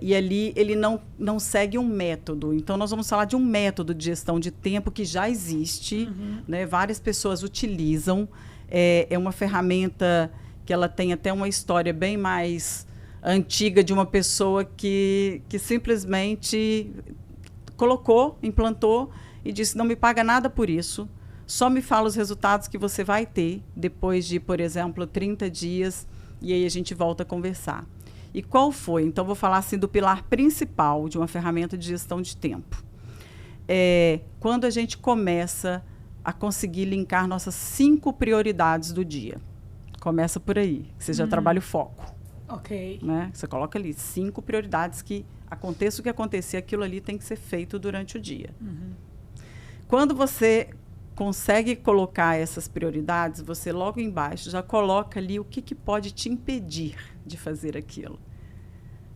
E ali ele não segue um método. Então, nós vamos falar de um método de gestão de tempo que já existe, né? Várias pessoas utilizam. É uma ferramenta que ela tem até uma história bem mais antiga de uma pessoa que simplesmente implantou e disse, não me paga nada por isso, só me fala os resultados que você vai ter depois de, por exemplo, 30 dias, e aí a gente volta a conversar. E qual foi? Então, vou falar assim do pilar principal de uma ferramenta de gestão de tempo. Quando a gente começa a conseguir linkar nossas 5 prioridades do dia. Começa por aí, que você já trabalha o foco. Ok. Né? Você coloca ali 5 prioridades que aconteça o que acontecer, aquilo ali tem que ser feito durante o dia. Quando você consegue colocar essas prioridades, você logo embaixo já coloca ali o que pode te impedir de fazer aquilo.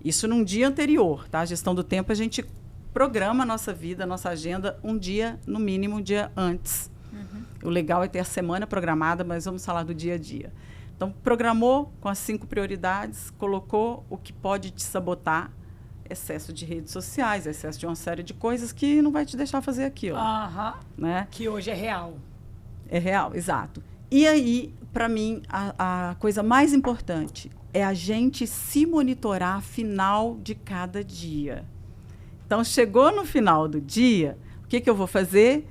Isso num dia anterior, tá? A gestão do tempo, a gente programa a nossa vida, a nossa agenda, um dia, no mínimo, um dia antes. O legal é ter a semana programada, mas vamos falar do dia a dia. Então, programou com as 5 prioridades, colocou o que pode te sabotar, excesso de redes sociais, excesso de uma série de coisas que não vai te deixar fazer aquilo. Né? Que hoje é real. É real, exato. E aí, para mim, a coisa mais importante é a gente se monitorar final de cada dia. Então, chegou no final do dia, o que eu vou fazer?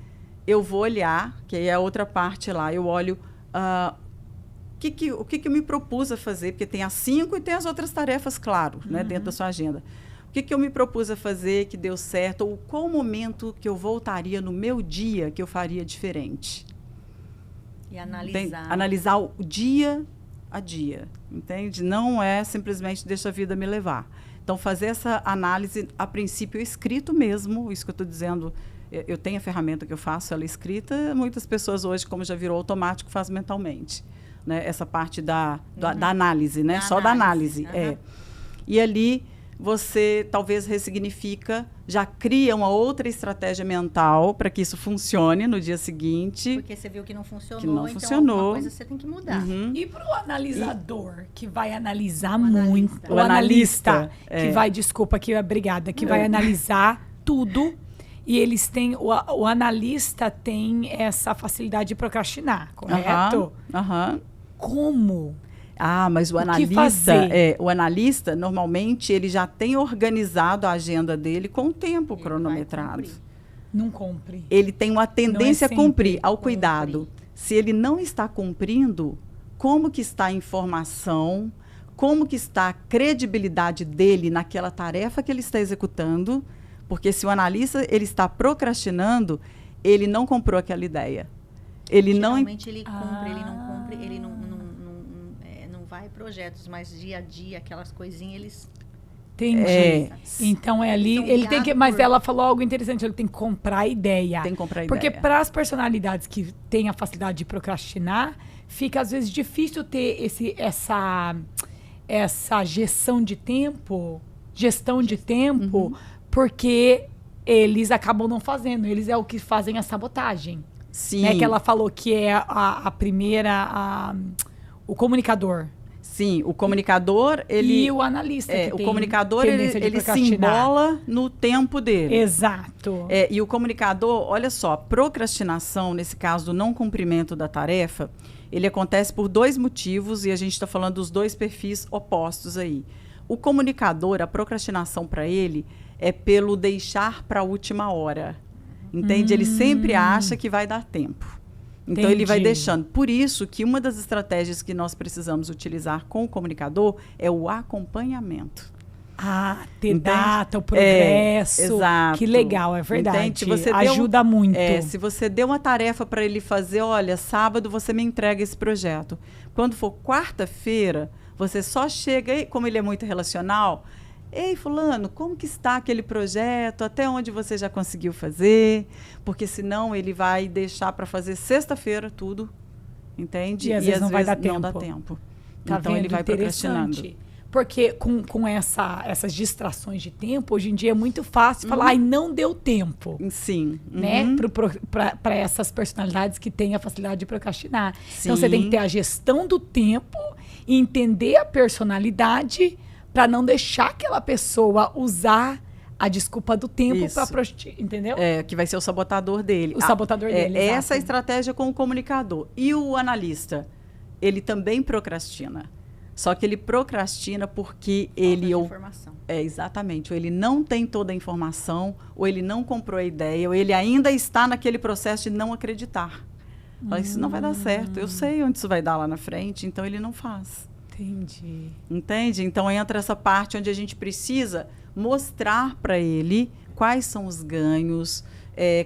Eu vou olhar, que aí é a outra parte lá, eu olho o que eu me propus a fazer, porque tem as 5 e tem as outras tarefas, claro, né, dentro da sua agenda. O que eu me propus a fazer que deu certo, ou qual momento que eu voltaria no meu dia que eu faria diferente. E analisar. Analisar o dia a dia, entende? Não é simplesmente deixa a vida me levar. Então, fazer essa análise, a princípio, escrito mesmo, isso que eu estou dizendo, eu tenho a ferramenta que eu faço, ela é escrita, muitas pessoas hoje, como já virou automático, fazem mentalmente. Né? Essa parte da análise, né? Só da análise. E ali você talvez ressignifica, já cria uma outra estratégia mental para que isso funcione no dia seguinte. Porque você viu que não funcionou, então alguma coisa você tem que mudar. E para o analisador, que vai analisar muito. O analista, que vai, obrigada, que vai analisar tudo. E eles têm, o analista tem essa facilidade de procrastinar, correto? Como? Mas o analista, normalmente, ele já tem organizado a agenda dele com o tempo cronometrado. Não cumpre. Ele tem uma tendência a cumprir, ao cuidado. Se ele não está cumprindo, como que está a informação, como que está a credibilidade dele naquela tarefa que ele está executando? Porque se o analista ele está procrastinando, ele não comprou aquela ideia. Geralmente ele cumpre, ele não cumpre, ele não vai projetos, mas dia a dia, aquelas coisinhas, eles... Entendi. Então é ali, ele tem que... Mas ela falou algo interessante, ele tem que comprar a ideia. Tem que comprar a Porque ideia. para as personalidades que têm a facilidade de procrastinar, fica às vezes difícil ter essa gestão de tempo, porque eles acabam não fazendo, eles é o que fazem a sabotagem. Sim. Né? Que ela falou que é a primeira, o comunicador. Sim, o comunicador, e o analista, que o tem comunicador, ele se embola no tempo dele. Exato. E o comunicador, olha só, procrastinação, nesse caso do não cumprimento da tarefa, ele acontece por 2 motivos, e a gente está falando dos 2 perfis opostos aí. O comunicador, a procrastinação para ele é pelo deixar para a última hora. Entende? Ele sempre acha que vai dar tempo. Então, ele vai deixando. Por isso que uma das estratégias que nós precisamos utilizar com o comunicador é o acompanhamento. Ter data, o progresso. Exato. Que legal, é verdade. Entende? Você ajuda muito. Se você deu uma tarefa para ele fazer, olha, sábado você me entrega esse projeto. Quando for quarta-feira, você só chega, e como ele é muito relacional... Ei, fulano, como que está aquele projeto? Até onde você já conseguiu fazer? Porque senão ele vai deixar para fazer sexta-feira tudo, entende? E às vezes não vai dar tempo. Não dá tempo. Tá então vendo? ele vai procrastinando. Porque com essas distrações de tempo, hoje em dia é muito fácil falar, não deu tempo. Sim. Né? Para essas personalidades que têm a facilidade de procrastinar. Sim. Então você tem que ter a gestão do tempo e entender a personalidade para não deixar aquela pessoa usar a desculpa do tempo para prostituir, entendeu? Que vai ser o sabotador dele. O sabotador dele, exato. Essa é a estratégia com o comunicador. E o analista? Ele também procrastina. Só que ele procrastina porque informação. Exatamente. Ou ele não tem toda a informação, ou ele não comprou a ideia, ou ele ainda está naquele processo de não acreditar. Fala, isso não vai dar certo. Eu sei onde isso vai dar lá na frente, então ele não faz. Entendi. Entende? Então entra essa parte onde a gente precisa mostrar para ele quais são os ganhos,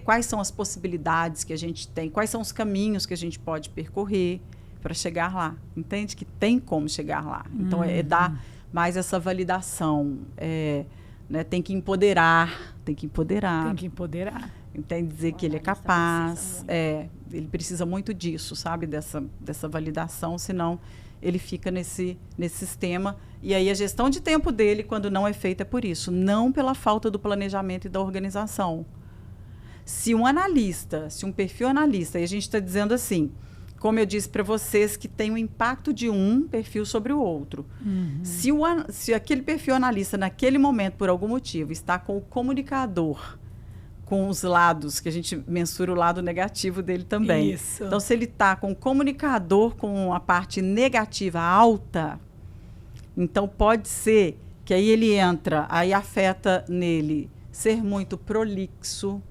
quais são as possibilidades que a gente tem, quais são os caminhos que a gente pode percorrer para chegar lá. Entende? Que tem como chegar lá. Então é dar mais essa validação. Né? Tem que empoderar. Entende? Dizer que ele é capaz. Ele precisa muito disso, sabe? Dessa validação, senão ele fica nesse sistema. E aí a gestão de tempo dele, quando não é feita, é por isso. Não pela falta do planejamento e da organização. Se um perfil analista, e a gente está dizendo assim, como eu disse para vocês, que tem o impacto de um perfil sobre o outro. Se aquele perfil analista, naquele momento, por algum motivo, está com o comunicador, com os lados, que a gente mensura o lado negativo dele também. Isso. Então, se ele está com o comunicador com a parte negativa alta, então pode ser que aí ele entra, aí afeta nele ser muito prolixo,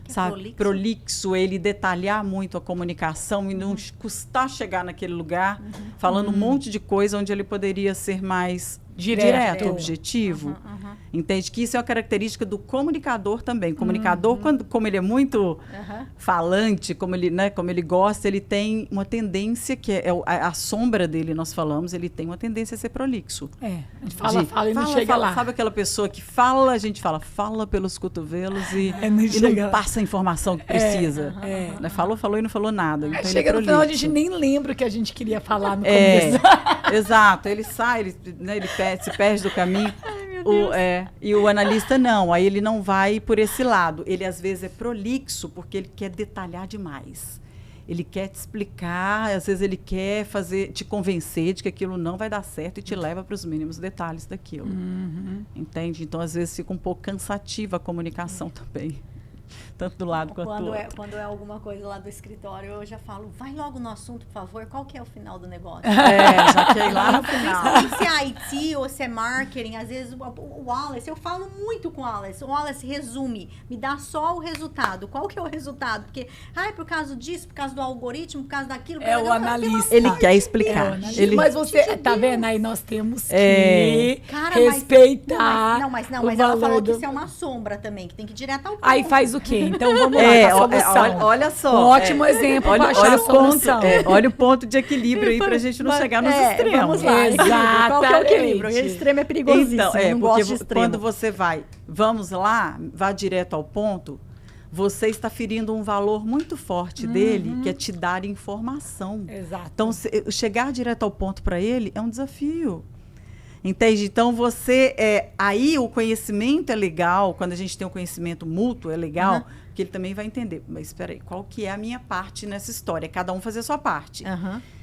sabe? Prolixo, ele detalhar muito a comunicação e não custar chegar naquele lugar, falando um monte de coisa onde ele poderia ser mais Direto. objetivo. Entende que isso é uma característica do comunicador também. O comunicador, como ele é muito falante, como ele gosta, ele tem uma tendência, que é a sombra dele, nós falamos, ele tem uma tendência a ser prolixo. A gente fala e não chega lá. Sabe aquela pessoa que fala, a gente fala pelos cotovelos e não passa a informação que precisa. Né? Falou e não falou nada. Então chega no final, a gente nem lembra o que a gente queria falar no começo. Exato. Ele sai, ele se perde do caminho. E o analista não, aí ele não vai por esse lado. Ele às vezes é prolixo porque ele quer detalhar demais. Ele quer te explicar, às vezes ele quer te convencer de que aquilo não vai dar certo e te leva para os mínimos detalhes daquilo. Entende? Então, às vezes fica um pouco cansativa a comunicação também. Tanto do lado quanto do outro. Quando é alguma coisa lá do escritório, eu já falo, vai logo no assunto, por favor, qual que é o final do negócio? Já quer ir lá no final. Principalmente se é IT ou se é marketing, às vezes o Wallace, eu falo muito com o Wallace resume, me dá só o resultado. Qual que é o resultado? Porque, por causa disso, por causa do algoritmo, por causa daquilo... o analista. Ele quer explicar. Mas você, tá vendo? Aí nós temos que respeitar Mas ela falou que isso é uma sombra também, que tem que ir direto ao ponto. Aí faz o quê? Então vamos lá, a solução. Olha só. Um ótimo exemplo para achar a solução. Olha o ponto de equilíbrio aí pra gente não chegar nos extremos. Vamos lá. Exatamente. Qual que é o equilíbrio? O extremo é perigosíssimo. Então, não gosto de extremo. Quando você vamos lá, vá direto ao ponto, você está ferindo um valor muito forte dele, que é te dar informação. Exato. Então, chegar direto ao ponto para ele é um desafio. Entende? Então, aí o conhecimento é legal, quando a gente tem um conhecimento mútuo, é legal, porque ele também vai entender. Mas, espera aí, qual que é a minha parte nessa história? Cada um fazer a sua parte.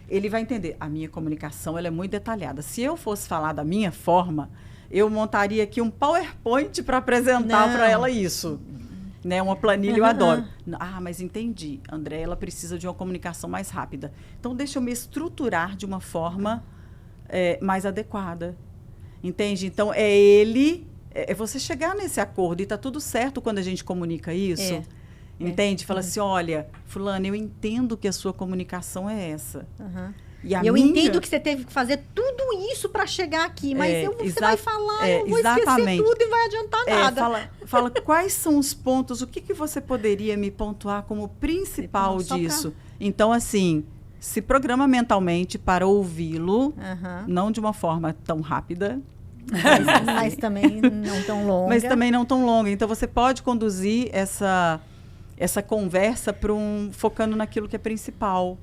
Ele vai entender. A minha comunicação, ela é muito detalhada. Se eu fosse falar da minha forma, eu montaria aqui um PowerPoint para apresentar para ela isso. Né? Uma planilha, eu adoro. Mas entendi. André, ela precisa de uma comunicação mais rápida. Então, deixa eu me estruturar de uma forma mais adequada. Entende? Então, é você chegar nesse acordo e tá tudo certo quando a gente comunica isso. Entende? Fala assim, olha, fulano, eu entendo que a sua comunicação é essa. E eu entendo que você teve que fazer tudo isso para chegar aqui, mas você vai falar, eu vou esquecer tudo e vai adiantar nada. Fala quais são os pontos, o que você poderia me pontuar como principal disso? Então, assim, se programa mentalmente para ouvi-lo, não de uma forma tão rápida, mas também não tão longa. Mas também não tão longa. Então, você pode conduzir essa conversa focando naquilo que é principal.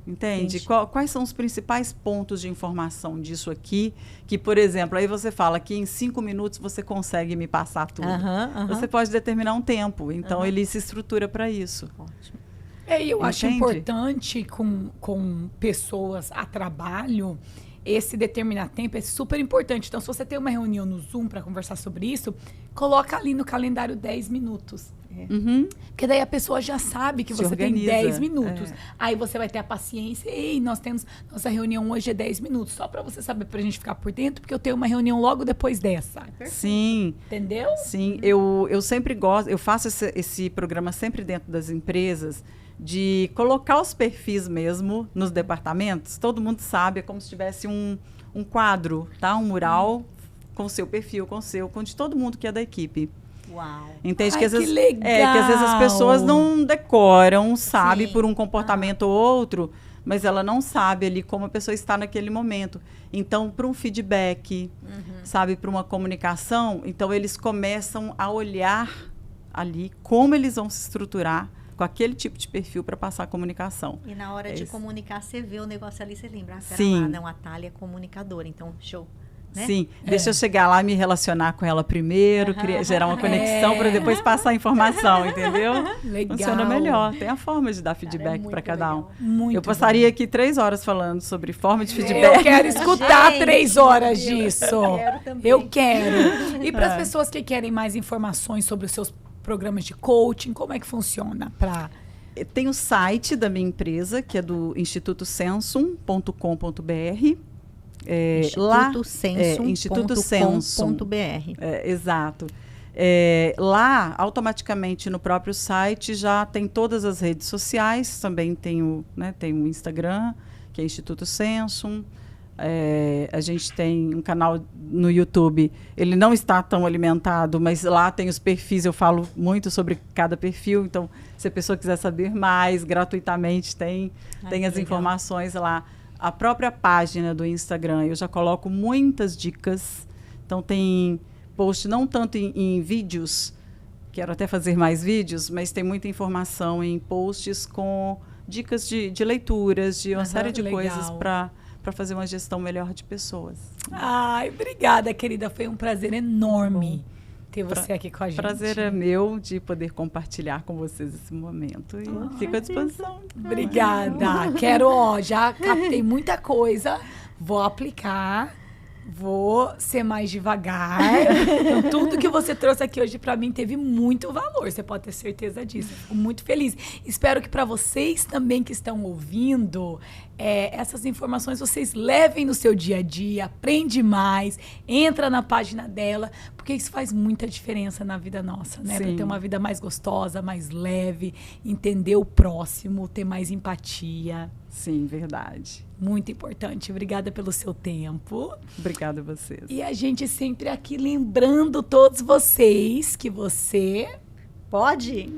Entende? Quais são os principais pontos de informação disso aqui? Que, por exemplo, aí você fala que em 5 minutos você consegue me passar tudo. Você pode determinar um tempo. Então, ele se estrutura para isso. Ótimo. Eu acho importante com pessoas a trabalho, esse determinar tempo é super importante. Então, se você tem uma reunião no Zoom para conversar sobre isso, coloca ali no calendário 10 minutos. Porque daí a pessoa já sabe que você tem 10 minutos. Aí você vai ter a paciência. Nossa reunião hoje é 10 minutos. Só para você saber, para a gente ficar por dentro, porque eu tenho uma reunião logo depois dessa. Sim. Entendeu? Sim. Eu sempre gosto, eu faço esse programa sempre dentro das empresas, de colocar os perfis mesmo nos departamentos. Todo mundo sabe, é como se tivesse um quadro, tá? Um mural com o seu perfil, com de todo mundo que é da equipe. Uau. Entende? Que legal. Que às vezes as pessoas não decoram, sabe, por um comportamento ou outro, mas ela não sabe ali como a pessoa está naquele momento. Então, para um feedback, sabe, para uma comunicação, então eles começam a olhar ali como eles vão se estruturar com aquele tipo de perfil para passar a comunicação. E na hora de comunicar, você vê o negócio ali, você lembra. Sim. Não, a Thalia é comunicadora, então, show. Né? Sim, deixa eu chegar lá, me relacionar com ela primeiro, gerar uma conexão para depois passar a informação, entendeu? Legal. Funciona melhor. Tem a forma de dar feedback para cada um. Muito eu passaria aqui 3 horas falando sobre forma de feedback. Eu quero escutar 3 horas disso. Eu quero também. Eu quero. E para as pessoas que querem mais informações sobre os seus programas de coaching, como é que funciona? Tem o site da minha empresa, que é do institutosensum.com.br. institutosensum.com.br. Exato. Lá, automaticamente, no próprio site, já tem todas as redes sociais. Também tem o Instagram, que é Instituto Sensum. A gente tem um canal no YouTube, ele não está tão alimentado, mas lá tem os perfis, eu falo muito sobre cada perfil, então se a pessoa quiser saber mais, gratuitamente tem as informações lá. A própria página do Instagram, eu já coloco muitas dicas, então tem post não tanto em vídeos, quero até fazer mais vídeos, mas tem muita informação em posts com dicas de leituras, de uma série de coisas para fazer uma gestão melhor de pessoas. Ai, obrigada, querida. Foi um prazer enorme ter você aqui com a gente. Prazer é meu de poder compartilhar com vocês esse momento. E fico à disposição. Obrigada. Já captei muita coisa. Vou aplicar. Vou ser mais devagar. Então, tudo que você trouxe aqui hoje para mim teve muito valor. Você pode ter certeza disso. Fico muito feliz. Espero que para vocês também que estão ouvindo, essas informações vocês levem no seu dia a dia. Aprende mais. Entra na página dela. Porque isso faz muita diferença na vida nossa, né? Para ter uma vida mais gostosa, mais leve. Entender o próximo. Ter mais empatia. Sim, verdade. Muito importante. Obrigada pelo seu tempo. Obrigada a vocês. E a gente sempre aqui lembrando todos vocês que você pode